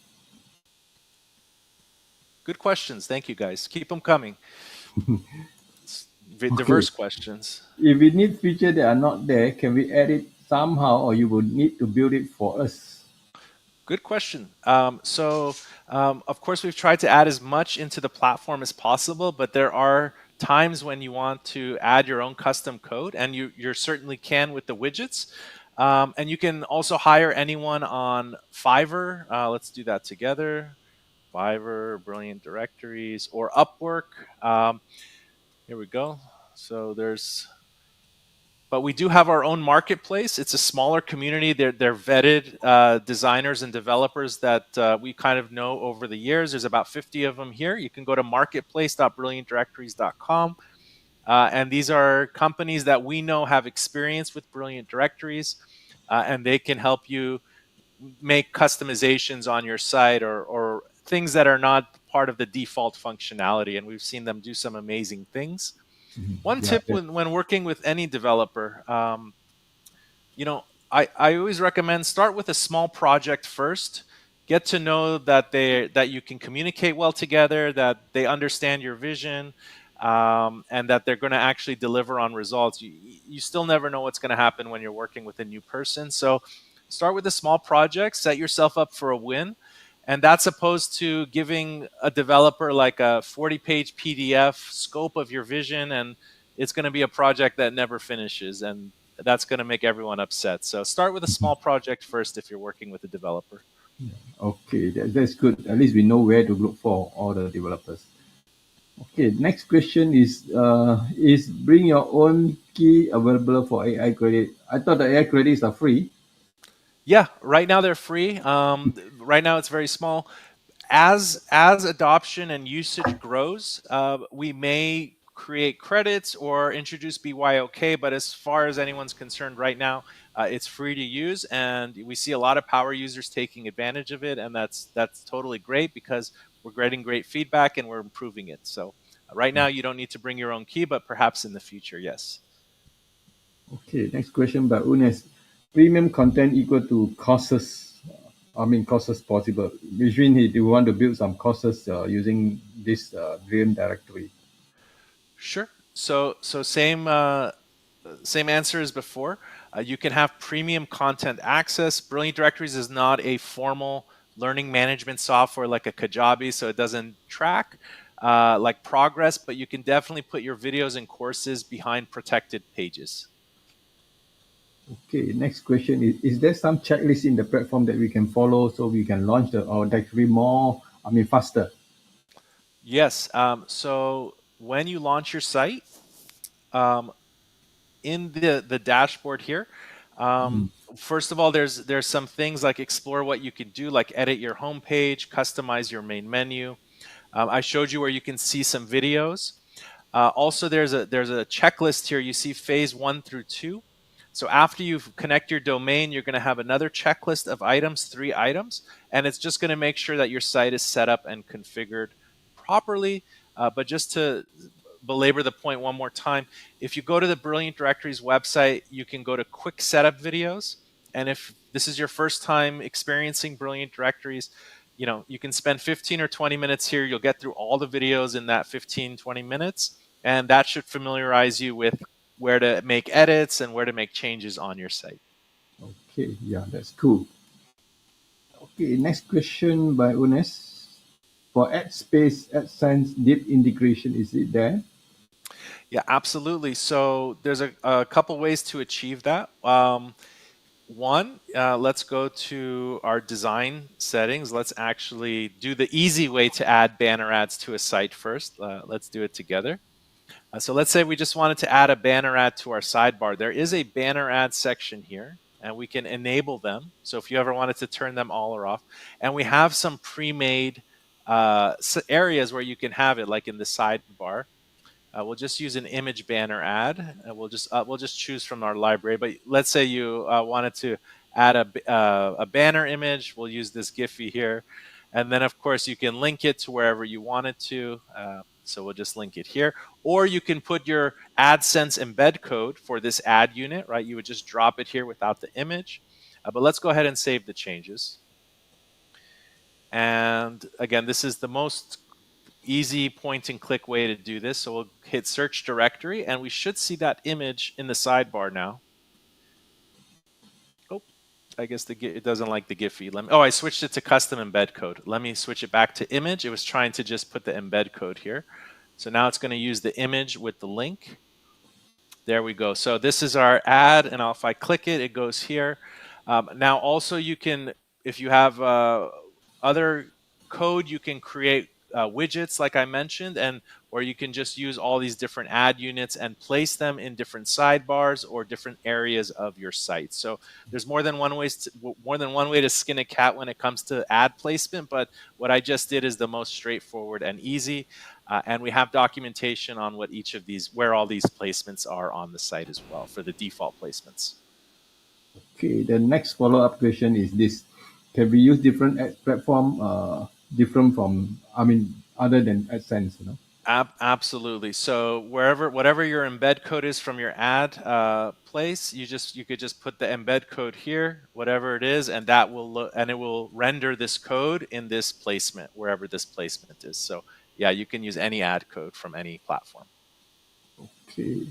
Speaker 2: Good questions. Thank you, guys. Keep them coming.
Speaker 1: Okay.
Speaker 2: Diverse questions.
Speaker 1: If we need feature that are not there, can we add it somehow or you would need to build it for us?
Speaker 2: Good question. Of course, we've tried to add as much into the platform as possible, but there are times when you want to add your own custom code, and you certainly can with the widgets. And you can also hire anyone on Fiverr. Let's do that together. Fiverr, Brilliant Directories, or Upwork. Here we go. So there's but we do have our own marketplace. It's a smaller community. They're vetted designers and developers that we kind of know over the years. There's about 50 of them here. You can go to marketplace.brilliantdirectories.com. And these are companies that we know have experience with Brilliant Directories, and they can help you make customizations on your site or things that are not part of the default functionality. And we've seen them do some amazing things. One
Speaker 1: Yeah,
Speaker 2: tip when working with any developer, you know, I always recommend start with a small project first. Get to know that you can communicate well together, that they understand your vision, and that they're going to actually deliver on results. You still never know what's going to happen when you're working with a new person. So start with a small project, set yourself up for a win. And that's opposed to giving a developer like a 40-page PDF scope of your vision, and it's going to be a project that never finishes. And that's going to make everyone upset. So start with a small project first if you're working with a developer.
Speaker 1: Okay, that's good. At least we know where to look for all the developers. Okay, next question is bring your own key available for AI credit? I thought the AI credits are free.
Speaker 2: Yeah, right now they're free. Right now it's very small. As adoption and usage grows, we may create credits or introduce BYOK. But as far as anyone's concerned right now, it's free to use, and we see a lot of power users taking advantage of it, and that's totally great because we're getting great feedback and we're improving it. So right now you don't need to bring your own key, but perhaps in the future, yes.
Speaker 1: Okay, next question by Unes. Premium content equal to courses. I mean, courses possible. Which means you want to build some courses using this Dream directory.
Speaker 2: Sure. So same answer as before. You can have premium content access. Brilliant Directories is not a formal learning management software like a Kajabi, so it doesn't track like progress, but you can definitely put your videos and courses behind protected pages.
Speaker 1: Okay, next question is there some checklist in the platform that we can follow so we can launch our directory more, I mean, faster?
Speaker 2: Yes. So when you launch your site, um, in the dashboard here,
Speaker 1: Mm.
Speaker 2: first of all, there's some things like explore what you can do, like edit your homepage, customize your main menu. I showed you where you can see some videos. Also, there's a checklist here. You see phase 1 through 2. So after you connect your domain, you're going to have another checklist of items, 3 items, and it's just going to make sure that your site is set up and configured properly. But just to belabor the point one more time, if you go to the Brilliant Directories website, you can go to quick setup videos. And if this is your first time experiencing Brilliant Directories, you can spend 15 or 20 minutes here. You'll get through all the videos in that 15-20 minutes, and that should familiarize you with where to make edits and where to make changes on your site.
Speaker 1: Okay, yeah, that's cool. Okay, next question by Unes. For AdSpace, AdSense deep integration, is it there?
Speaker 2: Yeah, absolutely. So there's a couple ways to achieve that. One, let's go to our design settings. Let's actually do the easy way to add banner ads to a site first. Let's do it together. So let's say we just wanted to add a banner ad to our sidebar. There is a banner ad section here, and we can enable them. So if you ever wanted to turn them all or off, and we have some pre-made areas where you can have it, like in the sidebar. We'll just use an image banner ad. We'll just choose from our library. But let's say you wanted to add a banner image. We'll use this Giphy here, and then of course you can link it to wherever you want it to. So we'll just link it here, or you can put your AdSense embed code for this ad unit. Right, you would just drop it here without the image. But let's go ahead and save the changes. And again, this is the most easy point and click way to do this. So we'll hit search directory, and we should see that image in the sidebar now. Oh, I guess it doesn't like the Giphy. I switched it to custom embed code. Let me switch it back to image. It was trying to just put the embed code here. So now it's going to use the image with the link. There we go. So this is our ad, and if I click it, it goes here. Now also you can, if you have other code, you can create widgets like I mentioned, and or you can just use all these different ad units and place them in different sidebars or different areas of your site. So there's more than one way to skin a cat when it comes to ad placement, but what I just did is the most straightforward and easy. And we have documentation on where all these placements are on the site as well for the default placements.
Speaker 1: Okay, the next follow-up question is this. Can we use different ad platform, different from, I mean, other than AdSense, you know?
Speaker 2: Absolutely. So whatever your embed code is from your ad place, you could just put the embed code here, whatever it is, and it will render this code in this placement wherever this placement is. So yeah, you can use any ad code from any platform.
Speaker 1: Okay.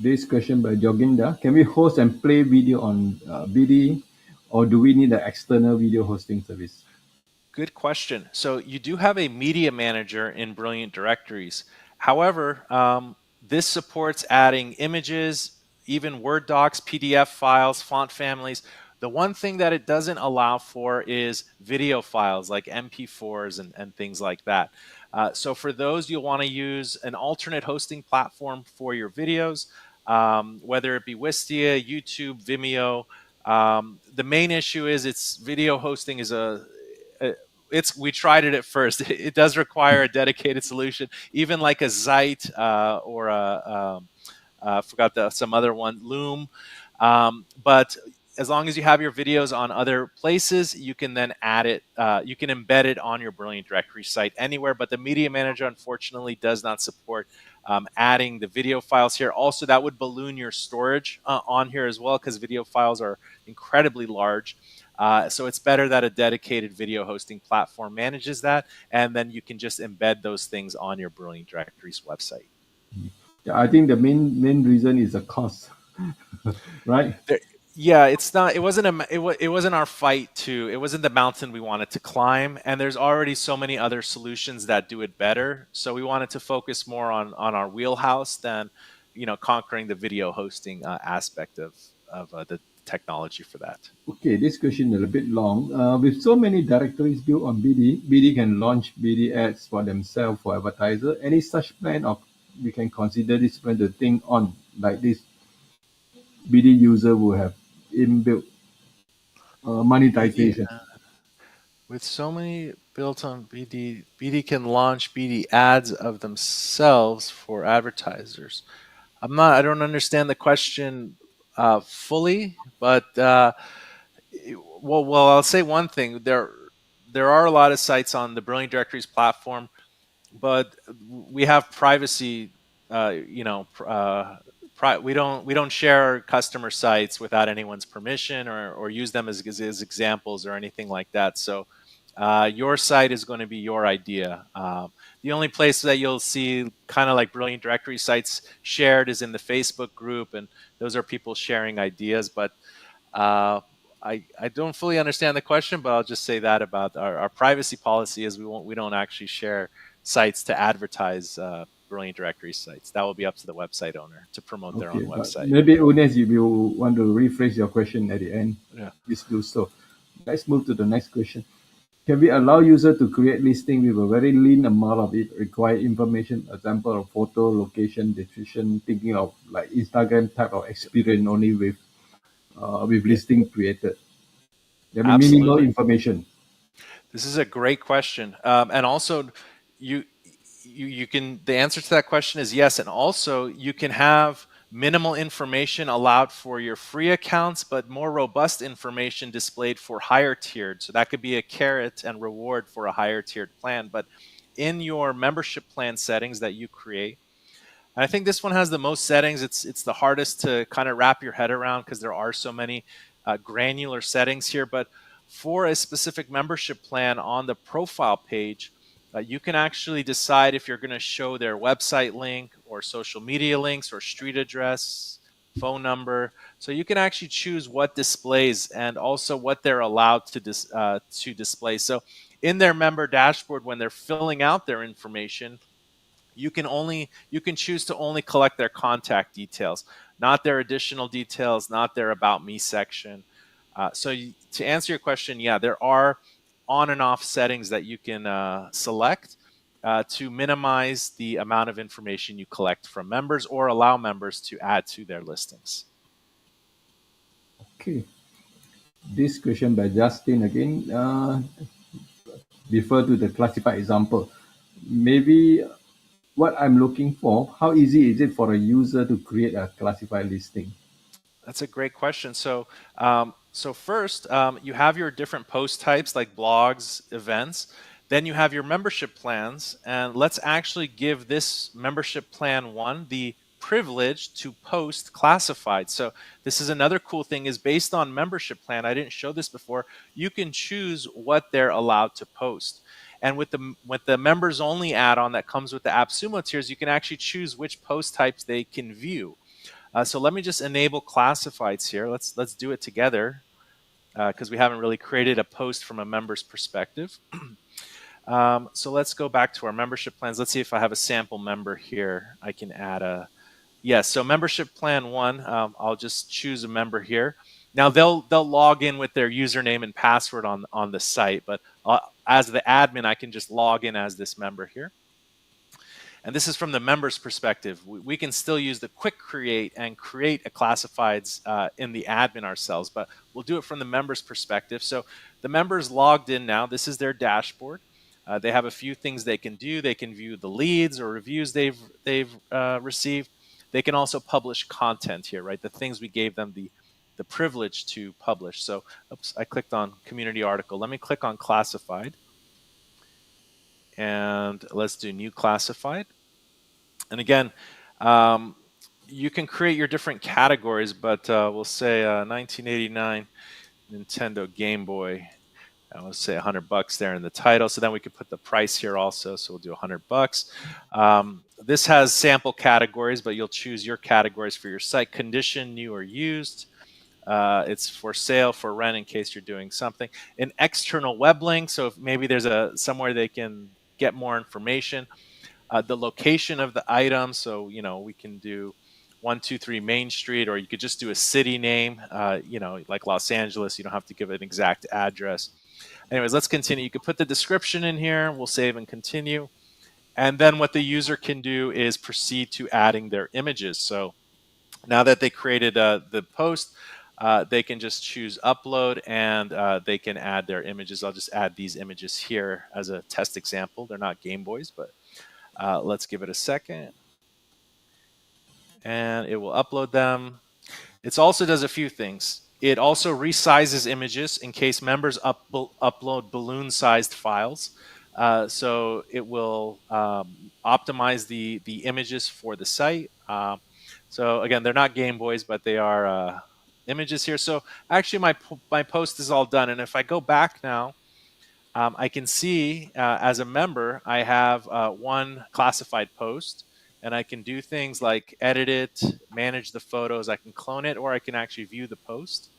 Speaker 1: This question by Joginda. Can we host and play video on BD? or do we need an external video hosting service?
Speaker 2: Good question. So you do have a media manager in Brilliant Directories. However, this supports adding images, even Word docs, PDF files, font families. The one thing that it doesn't allow for is video files like MP4s and things like that. So for those, you'll want to use an alternate hosting platform for your videos, whether it be Wistia, YouTube, Vimeo. The main issue is its video hosting is a it's we tried it at first. It does require a dedicated solution, even like a Zeit or a forgot some other one, Loom. But as long as you have your videos on other places, you can then add it. You can embed it on your Brilliant Directory site anywhere. But the Media Manager, unfortunately, does not support adding the video files here. Also, that would balloon your storage on here as well, because video files are incredibly large. So it's better that a dedicated video hosting platform manages that, and then you can just embed those things on your Brilliant Directories website.
Speaker 1: Yeah, I think the main reason is the cost, right?
Speaker 2: There, yeah, it's not. It wasn't it wasn't our fight to. It wasn't the mountain we wanted to climb, and there's already so many other solutions that do it better. So we wanted to focus more on our wheelhouse than conquering the video hosting aspect of the technology for that.
Speaker 1: Okay, this question is a bit long. With so many directories built on BD, BD can launch BD ads for themselves for advertiser. Any such plan, or we can consider this when the thing on like this BD user will have inbuilt
Speaker 2: BD
Speaker 1: monetization.
Speaker 2: with so many built on BD, BD can launch BD ads of themselves for advertisers. I don't understand the question fully, but well, I'll say one thing. There are a lot of sites on the Brilliant Directories platform, but we have privacy. We don't share our customer sites without anyone's permission or use them as examples or anything like that. So your site is going to be your idea. The only place that you'll see kind of like Brilliant Directory sites shared is in the Facebook group, and those are people sharing ideas. But uh, I don't fully understand the question, but I'll just say that about our privacy policy is we don't actually share sites to advertise Brilliant Directory sites. That will be up to the website owner to promote their own
Speaker 1: Okay, but
Speaker 2: website.
Speaker 1: maybe Unes, if you want to rephrase your question at the end,
Speaker 2: Yeah,
Speaker 1: please do so. Let's move to the next question. Can we allow user to create listing with a very lean amount of it required information, example of photo, location, description, thinking of like Instagram type of experience only with
Speaker 2: yeah,
Speaker 1: listing created? There will be minimal
Speaker 2: absolutely.
Speaker 1: information.
Speaker 2: This is a great question, and also you you can the answer to that question is yes, and also you can have minimal information allowed for your free accounts, but more robust information displayed for higher tiered. So that could be a carrot and reward for a higher tiered plan. But in your membership plan settings that you create, and I think this one has the most settings. It's the hardest to kind of wrap your head around because there are so many granular settings here. But for a specific membership plan on the profile page, you can actually decide if you're going to show their website link or social media links or street address, phone number. So you can actually choose what displays and also what they're allowed to display. So in their member dashboard, when they're filling out their information, you can choose to only collect their contact details, not their additional details, not their about me section. To answer your question, yeah, there are on and off settings that you can select to minimize the amount of information you collect from members or allow members to add to their listings.
Speaker 1: Okay, this question by Justin again. Refer to the classified example. Maybe what I'm looking for, how easy is it for a user to create a classified listing?
Speaker 2: That's a great question. So first, you have your different post types like blogs, events. Then you have your membership plans, and let's actually give this membership plan one the privilege to post classified. So this is another cool thing is based on membership plan. I didn't show this before. You can choose what they're allowed to post. And with the members only add-on that comes with the AppSumo tiers, you can actually choose which post types they can view. So let me just enable classifieds here. Let's do it together. because we haven't really created a post from a member's perspective. So let's go back to our membership plans. Let's see if I have a sample member here. I can add a, yes. So membership plan one, I'll just choose a member here. Now they'll log in with their username and password on the site, but as the admin, I can just log in as this member here. And this is from the member's perspective. We can still use the quick create and create a classifieds in the admin ourselves, but we'll do it from the member's perspective. So the member's logged in now. This is their dashboard. They have a few things they can do. They can view the leads or reviews they've received. They can also publish content here, right? The things we gave them the privilege to publish. So, oops, I clicked on community article. Let me click on classified, and let's do new classified. And again, um, you can create your different categories, but we'll say 1989 Nintendo Game Boy. I will say $100 there in the title. So then we could put the price here also. So we'll do $100. This has sample categories, but you'll choose your categories for your site: condition, new or used. It's for sale, for rent, in case you're doing something. An external web link. So if maybe there's a somewhere they can get more information. The location of the item. So, we can do 123 Main Street, or you could just do a city name, like Los Angeles. You don't have to give an exact address. Anyways, let's continue. You could put the description in here. We'll save and continue. And then what the user can do is proceed to adding their images. So now that they created the post, they can just choose upload, and they can add their images. I'll just add these images here as a test example. They're not Game Boys, but let's give it a second. And it will upload them. It also does a few things. It also resizes images in case members upload balloon-sized files. So it will optimize the images for the site. So again, they're not Game Boys, but they are images here. So actually, my post is all done. And if I go back now, I can see as a member, I have one classified post, and I can do things like edit it, manage the photos. I can clone it, or I can actually view the post.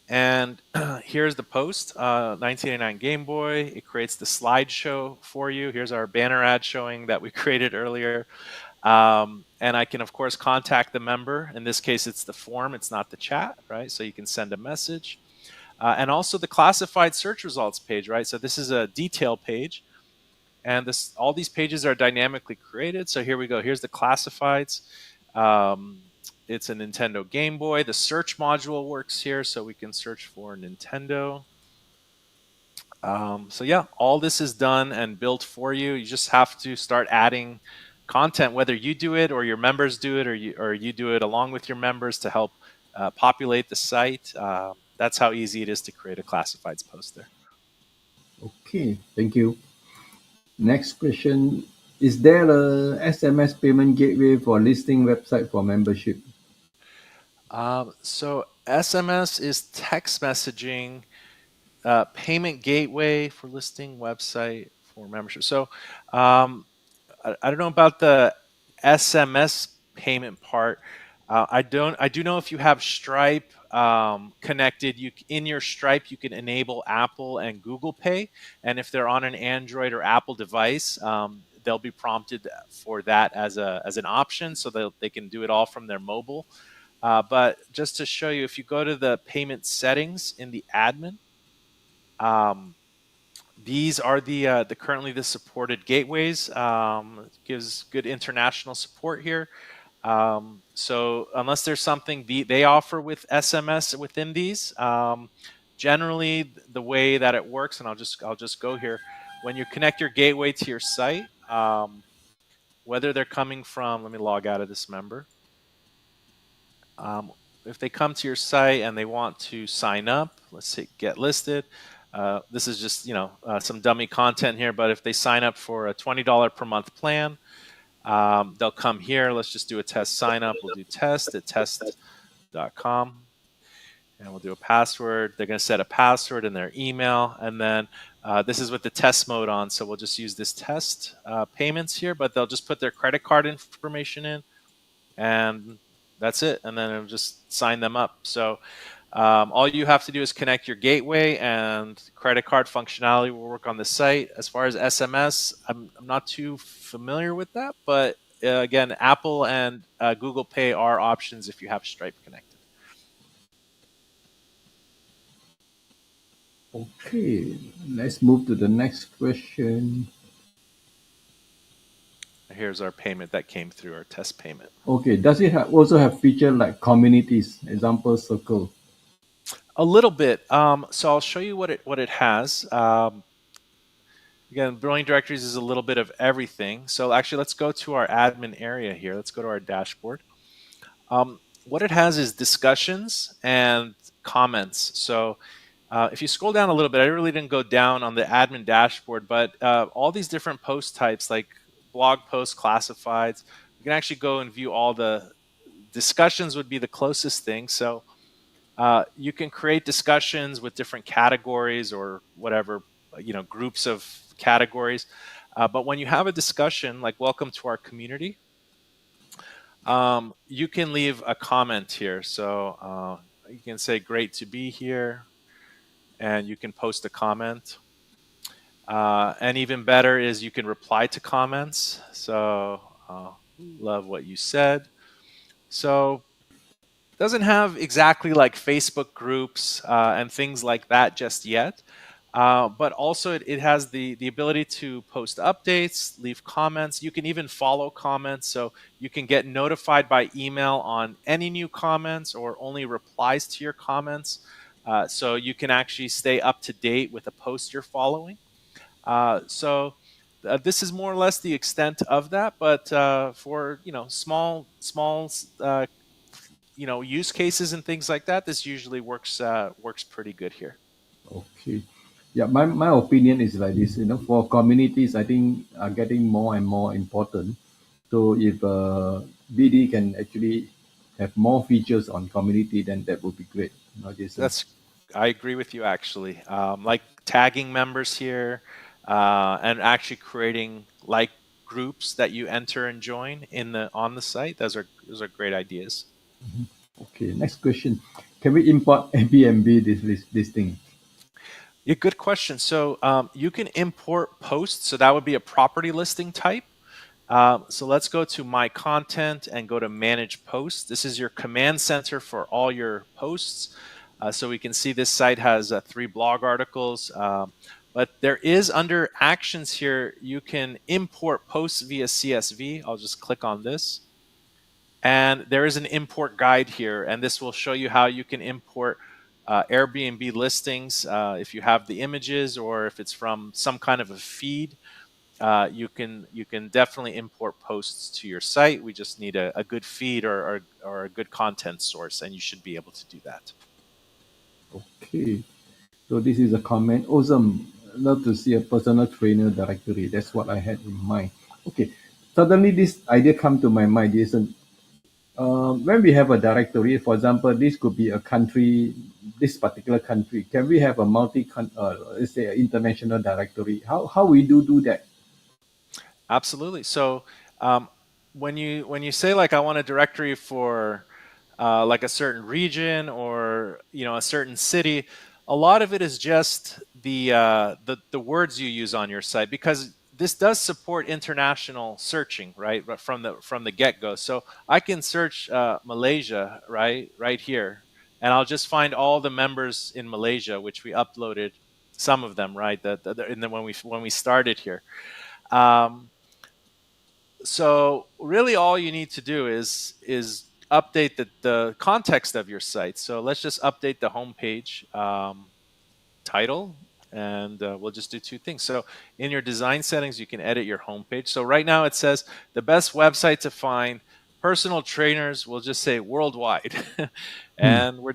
Speaker 2: And here's the post, 1989 Game Boy. It creates the slideshow for you. Here's our banner ad showing that we created earlier. And I can, of course, contact the member. In this case, it's the form. It's not the chat, right? So you can send a message. And also the classified search results page, right? So this is a detail page. And all these pages are dynamically created. So here we go. Here's the classifieds. It's a Nintendo Game Boy. The search module works here, so we can search for Nintendo. So yeah, all this is done and built for you. You just have to start adding content, whether you do it or your members do it, or you do it along with your members to help populate the site. That's how easy it is to create a classifieds post there.
Speaker 1: Okay, thank you. Next question. Is there a SMS payment gateway for listing website for membership?
Speaker 2: So SMS is text messaging, payment gateway for listing website for membership. So I don't know about the SMS payment part. I do know if you have Stripe connected, in your Stripe you can enable Apple and Google Pay, and if they're on an Android or Apple device, they'll be prompted for that as an option, so they can do it all from their mobile. But just to show you, if you go to the payment settings in the admin, these are the currently the supported gateways. It gives good international support here. So unless there's something they offer with SMS within these, generally the way that it works, and I'll just go here. When you connect your gateway to your site, whether they're coming from, let me log out of this member. If they come to your site and they want to sign up, let's say get listed. This is just some dummy content here, but if they sign up for a $20 per month plan, they'll come here. Let's just do a test sign up. We'll do test at test.com, and we'll do a password. They're going to set a password in their email, and then this is with the test mode on, so we'll just use this test payments here, but they'll just put their credit card information in, and that's it, and then it'll just sign them up. So All you have to do is connect your gateway, and credit card functionality will work on the site. As far as SMS, I'm not too familiar with that, but again, Apple and Google Pay are options if you have Stripe connected.
Speaker 1: Okay, let's move to the next question.
Speaker 2: Here's our payment that came through, our test payment.
Speaker 1: Okay, does it also have feature like communities, example circle?
Speaker 2: A little bit. So I'll show you what it has. Again, Brilliant Directories is a little bit of everything. So actually, let's go to our admin area here. Let's go to our dashboard. What it has is discussions and comments. So if you scroll down a little bit, I really didn't go down on the admin dashboard, but all these different post types like blog posts, classifieds, you can actually go and view all the discussions would be the closest thing. So you can create discussions with different categories or whatever, groups of categories. But when you have a discussion like welcome to our community, you can leave a comment here. So you can say great to be here, and you can post a comment. And even better is you can reply to comments. So love what you said. So doesn't have exactly like Facebook groups and things like that just yet. But also it has the ability to post updates, leave comments. You can even follow comments. So you can get notified by email on any new comments or only replies to your comments. So you can actually stay up to date with a post you're following. So this is more or less the extent of that. But for small use cases and things like that, this usually works pretty good here.
Speaker 1: Okay. Yeah, my opinion is like this. For communities, I think are getting more and more important. So if BD can actually have more features on community, then that would be great. Jason.
Speaker 2: That's I agree with you actually. Like tagging members here, and actually creating like groups that you enter and join in the on the site. Those are great ideas.
Speaker 1: Okay, next question. Can we import Airbnb this thing?
Speaker 2: Yeah, good question. So you can import posts. So that would be a property listing type. So let's go to My Content and go to Manage Posts. This is your command center for all your posts. So we can see this site has 3 blog articles. But there is under Actions here, you can import posts via CSV. I'll just click on this. And there is an import guide here, and this will show you how you can import Airbnb listings if you have the images or if it's from some kind of a feed. You can definitely import posts to your site. We just need a good feed or a good content source, and you should be able to do that.
Speaker 1: Okay. So this is a comment. Awesome. Love to see a personal trainer directory. That's what I had in mind. Okay. Suddenly this idea come to my mind, Jason. When we have a directory, for example, this could be a country, this particular country. Can we have a let's say, an international directory? How we do that?
Speaker 2: Absolutely. So when you say like I want a directory for like a certain region or a certain city, a lot of it is just the words you use on your site, because this does support international searching, right? But from the get go. So I can search Malaysia right here, and I'll just find all the members in Malaysia, which we uploaded some of them, right? And then when we started here. Um, so really all you need to do is update the context of your site. So let's just update the homepage title, and we'll just do 2 things. So in your design settings, you can edit your homepage. So right now it says the best website to find personal trainers. We'll just say worldwide,
Speaker 1: Hmm.
Speaker 2: and we're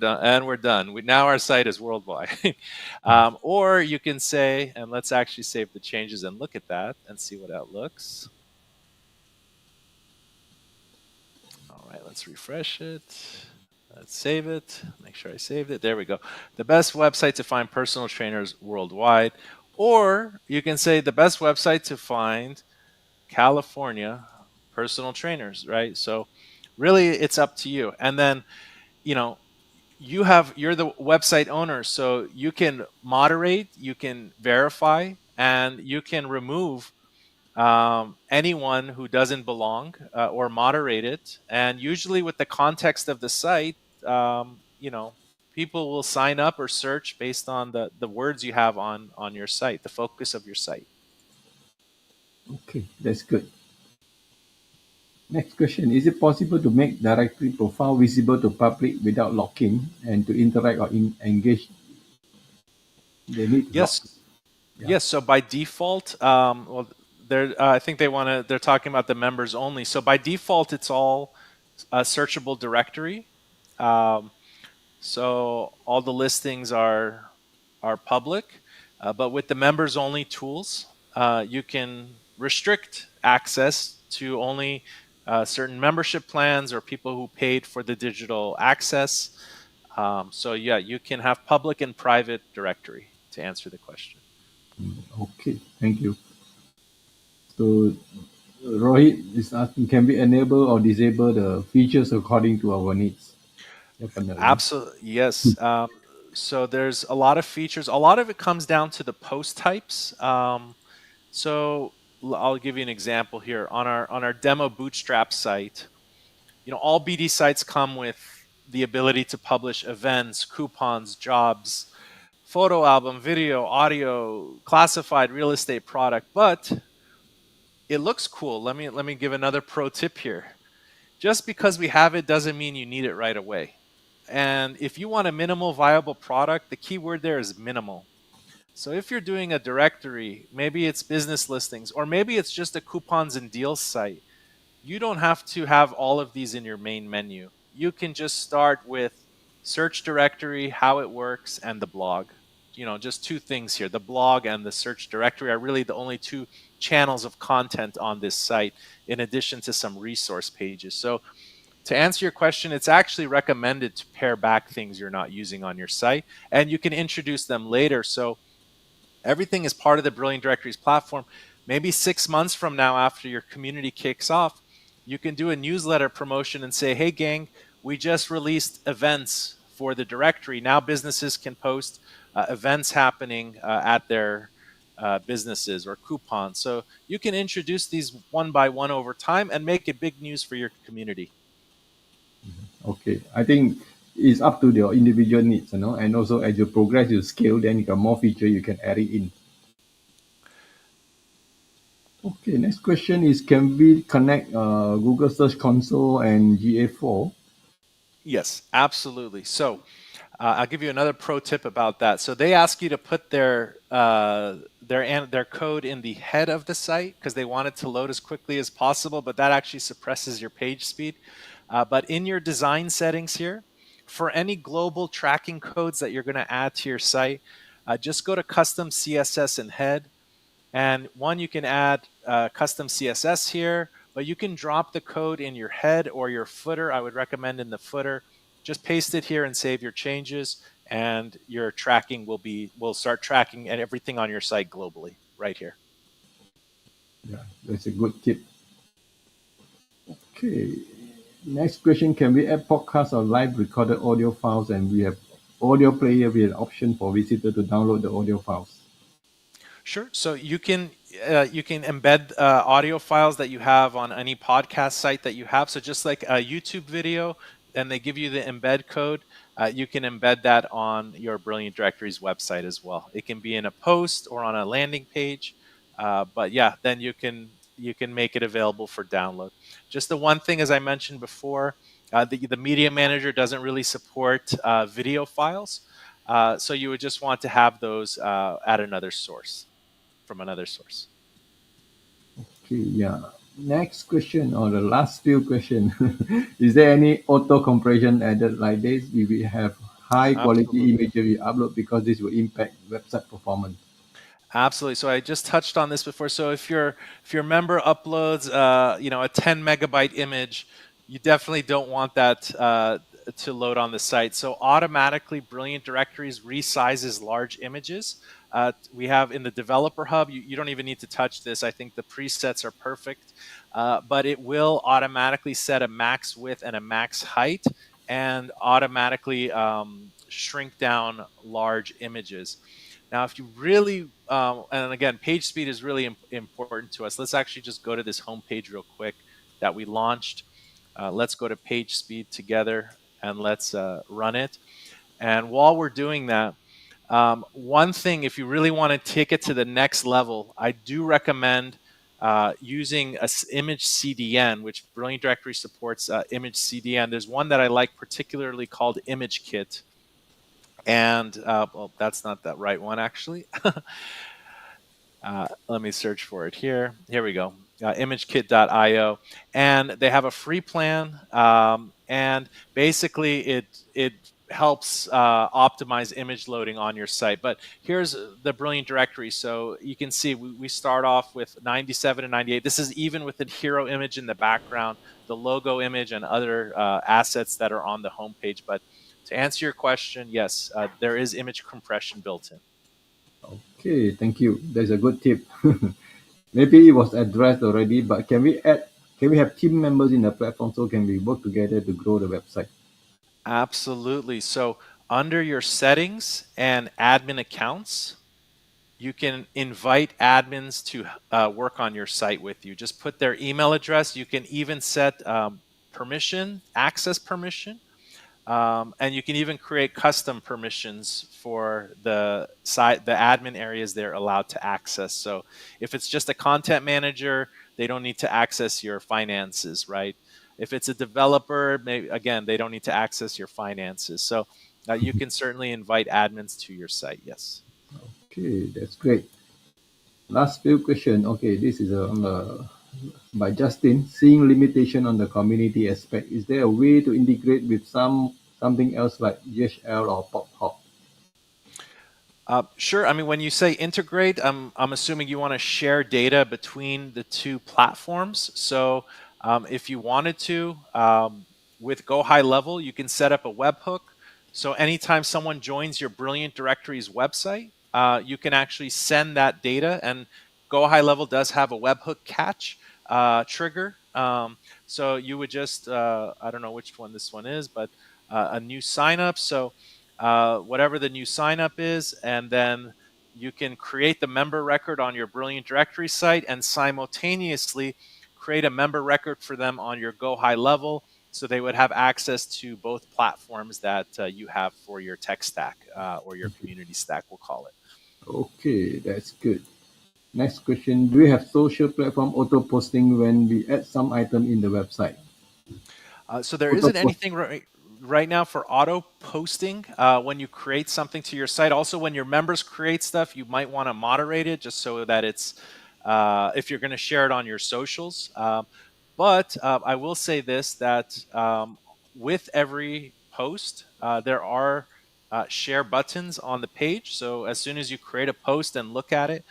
Speaker 2: done. Now our site is worldwide. Or you can say, and let's actually save the changes and look at that and see what that looks. All right, let's refresh it. Let's save it. Make sure I saved it. There we go. The best website to find personal trainers worldwide. Or you can say the best website to find California personal trainers, right? So really it's up to you. And then, you know, you're the website owner, so you can moderate, you can verify, and you can remove anyone who doesn't belong, or moderate it. And usually, with the context of the site, people will sign up or search based on the words you have on your site, the focus of your site.
Speaker 1: Okay, that's good. Next question. Is it possible to make directory profile visible to public without locking and to interact or engage? They need to lock.
Speaker 2: Yes,
Speaker 1: Yeah.
Speaker 2: yes. So by default, well, I think they want to. They're talking about the members only. So by default, it's all a searchable directory. Um, So all the listings are public, but with the members only tools, you can restrict access to only certain membership plans or people who paid for the digital access. So yeah, you can have public and private directory to answer the question.
Speaker 1: Okay, thank you. So Rohit is asking, can we enable or disable the features according to our needs? Definitely.
Speaker 2: Absolutely, yes. So there's a lot of features. A lot of it comes down to the post types. So I'll give you an example here on our demo Bootstrap site. All BD sites come with the ability to publish events, coupons, jobs, photo album, video, audio, classified real estate product, but it looks cool. Let me give another pro tip here. Just because we have it doesn't mean you need it right away. And if you want a minimal viable product, the key word there is minimal. So if you're doing a directory, maybe it's business listings, or maybe it's just a coupons and deals site, you don't have to have all of these in your main menu. You can just start with search directory, how it works, and the blog. Just two things here. The blog and the search directory are really the only two channels of content on this site, in addition to some resource pages. So to answer your question, it's actually recommended to pare back things you're not using on your site, and you can introduce them later. So everything is part of the Brilliant Directories platform. Maybe 6 months from now, after your community kicks off, you can do a newsletter promotion and say, hey, gang, we just released events for the directory. Now businesses can post events happening at their businesses or coupons. So you can introduce these one by one over time and make it big news for your community.
Speaker 1: Okay. I think it's up to your individual needs, and also as you progress, you scale, then you got more feature you can add it in. Okay, next question is, can we connect Google Search Console and GA4?
Speaker 2: Yes, absolutely. So I'll give you another pro tip about that. So they ask you to put their code in the head of the site because they want it to load as quickly as possible, but that actually suppresses your page speed. But in your design settings here, for any global tracking codes that you're going to add to your site, just go to custom CSS and head. And one, you can add custom CSS here, but you can drop the code in your head or your footer. I would recommend in the footer. Just paste it here and save your changes, and your tracking will start tracking and everything on your site globally right here.
Speaker 1: Yeah, that's a good tip. Okay, next question, can we add podcast or live recorded audio files, and we have audio player with an option for visitor to download the audio files?
Speaker 2: Sure. So you can embed audio files that you have on any podcast site that you have. So just like a YouTube video, and they give you the embed code, you can embed that on your Brilliant Directories website as well. It can be in a post or on a landing page, but yeah, then you can make it available for download. Just the one thing, as I mentioned before, the media manager doesn't really support video files, so you would just want to have those at another source from another source.
Speaker 1: Okay, yeah. Next question, or the last few question. Is there any auto compression added like this? We will have high quality
Speaker 2: Absolutely.
Speaker 1: images we upload because this will impact website performance.
Speaker 2: Absolutely. So I just touched on this before. So if your member uploads a 10 megabyte image, you definitely don't want that to load on the site. So automatically Brilliant Directories resizes large images. We have in the developer hub, you don't even need to touch this. I think the presets are perfect, but it will automatically set a max width and a max height. and automatically shrink down large images. Now, if you really, and again, page speed is really important to us. Let's actually just go to this homepage real quick that we launched. Let's go to page speed together and let's run it. And while we're doing that, one thing, if you really want to take it to the next level, I do recommend using a image CDN, which Brilliant Directory supports image CDN. There's one that I like particularly called Image Kit. And well, that's not that right one, actually. Let me search for it here. Here we go. Imagekit.io, and they have a free plan, and basically it helps optimize image loading on your site. But here's the Brilliant Directory. So you can see we start off with 97 and 98. This is even with the hero image in the background, the logo image, and other assets that are on the homepage. But to answer your question, yes, there is image compression built in.
Speaker 1: Okay, thank you. That's a good tip. Maybe it was addressed already, but can we have team members in the platform so can we work together to grow the website?
Speaker 2: Absolutely. So under your settings and admin accounts, you can invite admins to work on your site with you. Just put their email address. You can even set access permission, and you can even create custom permissions for the admin areas they're allowed to access. So if it's just a content manager, they don't need to access your finances, right? If it's a developer, maybe again, they don't need to access your finances. So you can certainly invite admins to your site. Yes.
Speaker 1: Okay, that's great. Last few question. Okay, this is by Justin. Seeing limitation on the community aspect, is there a way to integrate with something else like GHL or PopHop?
Speaker 2: Sure. I mean, when you say integrate, I'm assuming you want to share data between the two platforms. So, if you wanted to, with Go High Level, you can set up a webhook. So, anytime someone joins your Brilliant Directories website, you can actually send that data. And Go High Level does have a webhook catch trigger. So, you would just, I don't know which one this one is, but a new sign up. So, whatever the new sign up is, and then you can create the member record on your Brilliant Directory site and simultaneously create a member record for them on your Go High Level, so they would have access to both platforms that you have for your tech stack or your community stack, we'll call it.
Speaker 1: Okay, that's good. Next question. Do we have social platform auto posting when we add some item in the website?
Speaker 2: So there
Speaker 1: Auto
Speaker 2: isn't
Speaker 1: post.
Speaker 2: anything right now for auto posting when you create something to your site. Also, when your members create stuff, you might want to moderate it just so that it's if you're going to share it on your socials. But I will say this that with every post, there are share buttons on the page. So as soon as you create a post and look at it,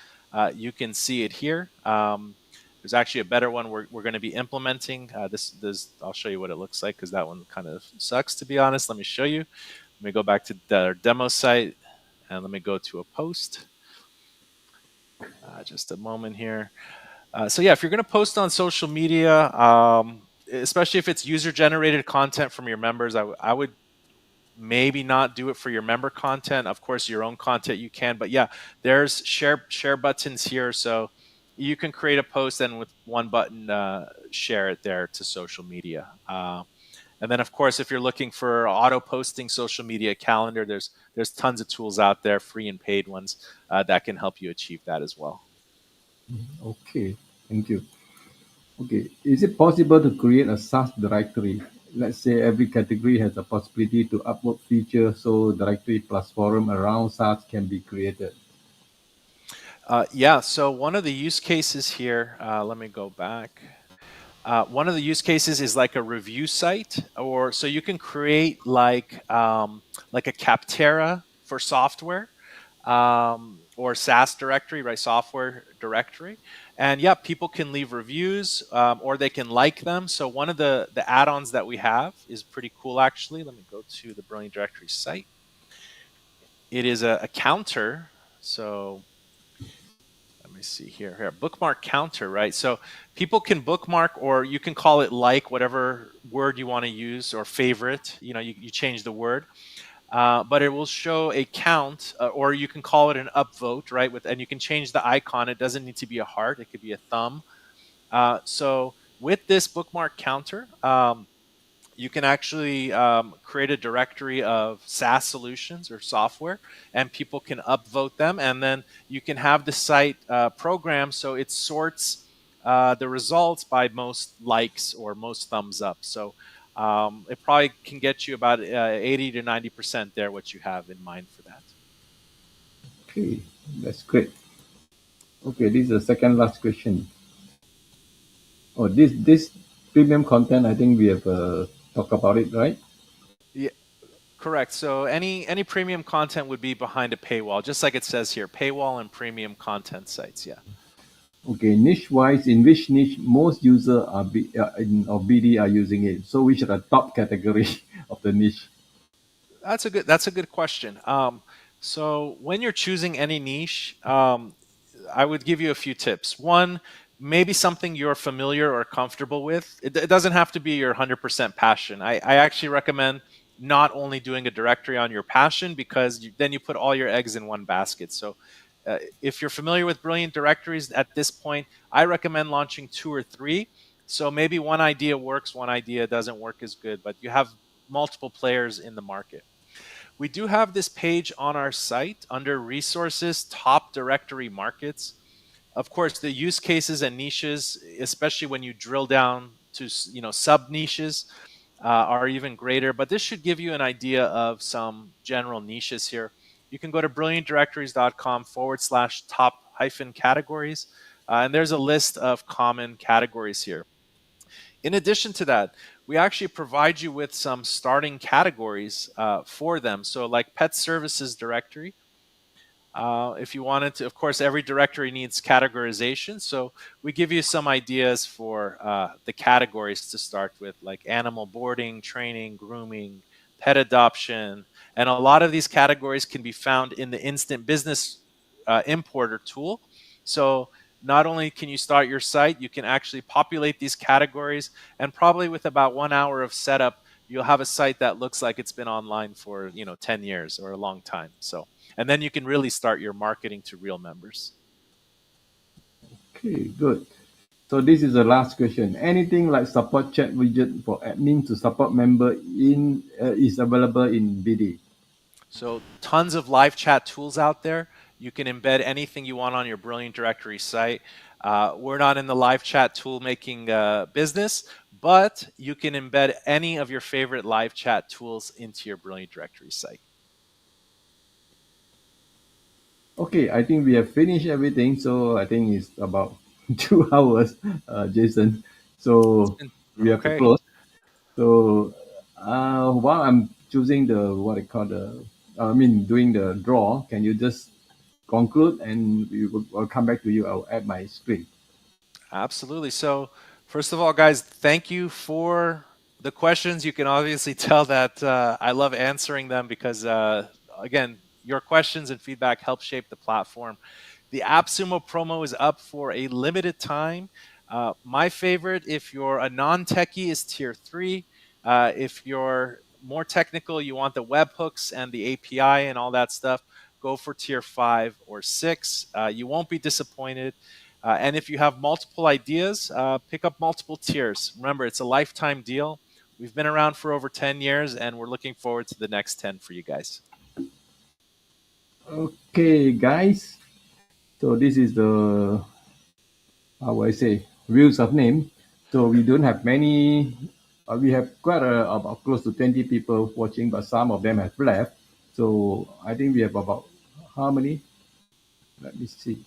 Speaker 2: you can see it here. There's actually a better one we're going to be implementing. This I'll show you what it looks like because that one kind of sucks, to be honest. Let me show you. Let me go back to the demo site and let me go to a post. Just a moment here. So yeah, if you're going to post on social media, especially if it's user generated content from your members, I would maybe not do it for your member content. Of course, your own content you can, but yeah, there's share buttons here, so you can create a post and with one button share it there to social media. And then, of course, if you're looking for auto posting social media calendar, there's tons of tools out there, free and paid ones, that can help you achieve that as well.
Speaker 1: Okay, thank you. Okay, is it possible to create a SaaS directory? Let's say every category has a possibility to upload feature so directory plus forum around SaaS can be created.
Speaker 2: Yeah, so one of the use cases here, let me go back. One of the use cases is like a review site, or so you can create like a Captera for software, or SaaS directory, right? Software directory, and yeah, people can leave reviews, or they can like them. So one of the add-ons that we have is pretty cool, actually. Let me go to the Brilliant Directory site. It is a counter. So me see here. Bookmark counter, right? So people can bookmark, or you can call it like whatever word you want to use, or favorite. You change the word, but it will show a count, or you can call it an upvote, right? And you can change the icon. It doesn't need to be a heart; it could be a thumb. So with this bookmark counter, you can actually create a directory of SaaS solutions or software, and people can upvote them. And then you can have the site programmed so it sorts the results by most likes or most thumbs up. So it probably can get you about 80 to 90% there, what you have in mind for that.
Speaker 1: Okay, that's great. Okay, this is the second last question. Oh, this premium content, I think we have talked about it, right?
Speaker 2: Yeah, correct. So any premium content would be behind a paywall, just like it says here, paywall and premium content sites. Yeah.
Speaker 1: Okay, niche-wise, in which niche most user of BD are using it? So which are the top category of the niche?
Speaker 2: That's a good question. So when you're choosing any niche, I would give you a few tips. One, maybe something you're familiar or comfortable with. It doesn't have to be your 100% passion. I actually recommend not only doing a directory on your passion, because then you put all your eggs in one basket. So if you're familiar with Brilliant Directories at this point, I recommend launching two or three. So maybe one idea works, one idea doesn't work as good, but you have multiple players in the market. We do have this page on our site under resources, top directory markets. Of course, the use cases and niches, especially when you drill down to sub niches, are even greater. But this should give you an idea of some general niches here. You can go to brilliantdirectories.com/top hyphen categories, and there's a list of common categories here. In addition to that, we actually provide you with some starting categories for them. So, like pet services directory, if you wanted to, of course, every directory needs categorization. So we give you some ideas for the categories to start with, like animal boarding, training, grooming, pet adoption. And a lot of these categories can be found in the Instant Business Importer tool. So not only can you start your site, you can actually populate these categories. And probably with about 1 hour of setup, you'll have a site that looks like it's been online for 10 years or a long time. So, and then you can really start your marketing to real members.
Speaker 1: Okay, good. So this is the last question. Anything like support chat widget for admin to support member in is available in BD?
Speaker 2: So tons of live chat tools out there. You can embed anything you want on your Brilliant Directory site. We're not in the live chat tool making business, but you can embed any of your favorite live chat tools into your Brilliant Directory site.
Speaker 1: Okay, I think we have finished everything. So I think it's about 2 hours, Jason. So we have to
Speaker 2: Okay.
Speaker 1: close. So while I'm choosing the what I call I mean doing the draw, can you just conclude and I'll come back to you. I'll add my screen.
Speaker 2: Absolutely. So, first of all, guys, thank you for the questions. You can obviously tell that I love answering them because, again, your questions and feedback help shape the platform. The AppSumo promo is up for a limited time. My favorite, if you're a non techie, is tier three. If you're more technical, you want the webhooks and the API and all that stuff, go for tier five or six. You won't be disappointed. And if you have multiple ideas, pick up multiple tiers. Remember, it's a lifetime deal. We've been around for over 10 years, and we're looking forward to the next 10 for you guys.
Speaker 1: Okay, guys. So this is the how would I say wheels of name. So we don't have many. We have quite about close to 20 people watching, but some of them have left. So I think we have about how many? Let me see.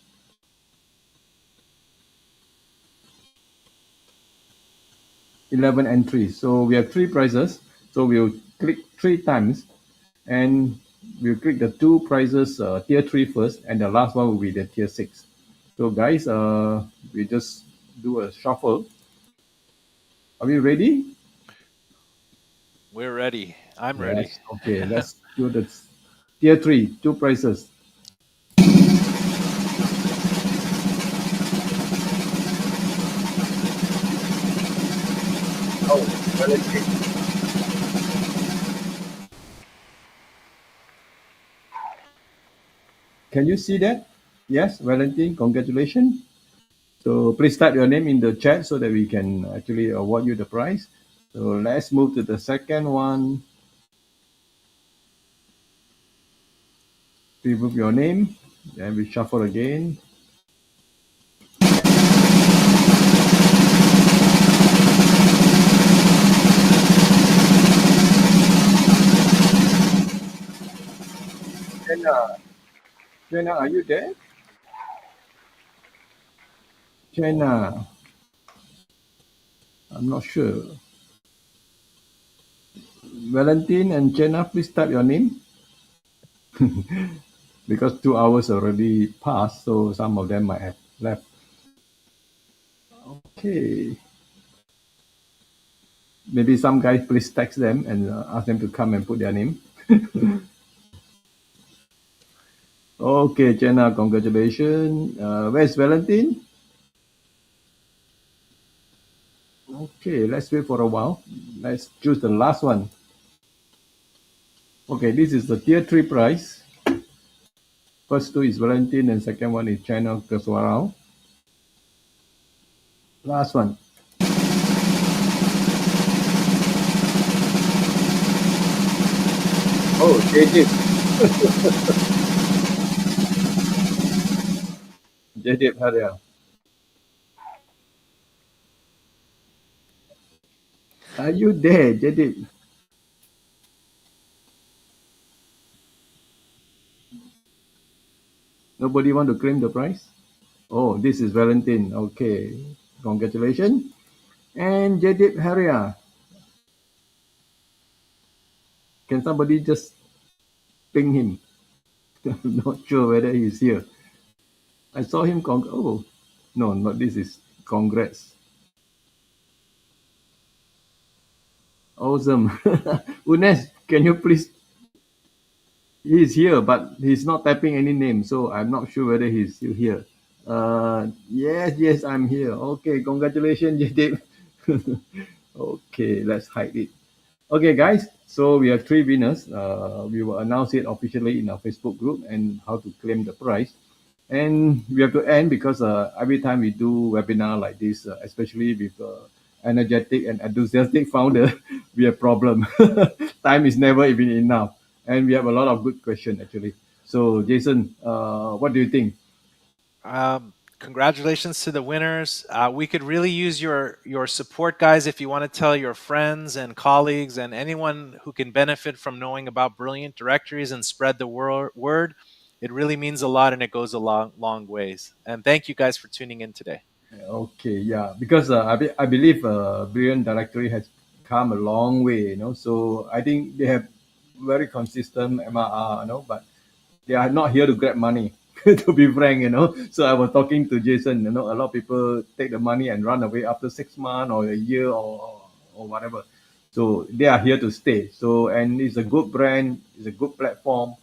Speaker 1: 11 entries. So we have three prizes. So we'll click three times and we'll click the two prizes tier three first, and the last one will be the tier six. So guys, we just do a shuffle. Are we ready?
Speaker 2: We're ready. I'm ready.
Speaker 1: Yes. Okay. Let's do the tier three, two prizes. Valentine. Can you see that? Yes, Valentine, congratulations. So please type your name in the chat so that we can actually award you the prize. So let's move to the second one. Remove your name, then we shuffle again. Jenna, Jenna, are you there? Jenna, I'm not sure. Valentine and Jenna, please type your name because 2 hours already passed, so some of them might have left. Okay, maybe some guy please text them and ask them to come and put their name. Okay, Jenna, congratulations. Where's Valentine? Okay, let's wait for a while. Let's choose the last one. Okay, this is the tier 3 prize. First two is Valentine and second one is China Keswarao. Last one. Oh, Jadip. Jadip Haria. Are you there, Jadip? Nobody want to claim the prize? Oh, this is Valentine. Okay, congratulations. And Jadip Haria. Can somebody just ping him? I'm not sure whether he's here. I saw him. Oh, no, not this is congrats. Awesome. Unes, can you please? He's here, but he's not typing any name, so I'm not sure whether he's still here. Yes, yes, I'm here. Okay, congratulations, Jadip. Okay, let's hide it. Okay, guys, so we have three winners. We will announce it officially in our Facebook group and how to claim the prize. And we have to end because every time we do webinar like this, especially with energetic and enthusiastic founder, we have problem. Time is never even enough, and we have a lot of good questions actually. So, Jason, what do you think?
Speaker 2: Congratulations to the winners. We could really use your support, guys, if you want to tell your friends and colleagues and anyone who can benefit from knowing about Brilliant Directories and spread the word. It really means a lot and it goes a long ways. And thank you guys for tuning in today.
Speaker 1: Okay, yeah, because I believe Brilliant Directory has come a long way, So I think they have very consistent MRR, but they are not here to grab money. To be frank, So I was talking to Jason. A lot of people take the money and run away after 6 months or a year or whatever. So they are here to stay. So and it's a good brand, it's a good platform,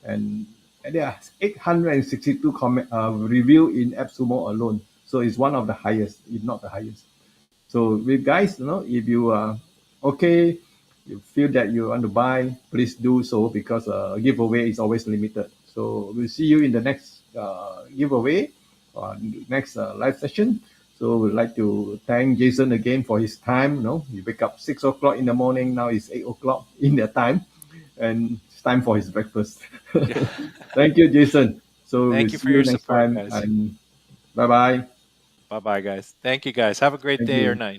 Speaker 1: and, and there are 862 review in AppSumo alone. So it's one of the highest, if not the highest. So with guys, if you are okay, you feel that you want to buy, please do so because giveaway is always limited. So we'll see you in the next giveaway or next live session. So we'd like to thank Jason again for his time. He wake up 6 o'clock in the morning. Now it's 8 o'clock in their time, and it's time for his breakfast.
Speaker 2: Yeah.
Speaker 1: Thank you, Jason. So we'll
Speaker 2: Thank you
Speaker 1: see
Speaker 2: for
Speaker 1: you
Speaker 2: your
Speaker 1: next
Speaker 2: support,
Speaker 1: time,
Speaker 2: guys.
Speaker 1: and bye bye.
Speaker 2: Bye bye, guys. Thank you, guys. Have a great
Speaker 1: Thank
Speaker 2: day or
Speaker 1: you.
Speaker 2: night.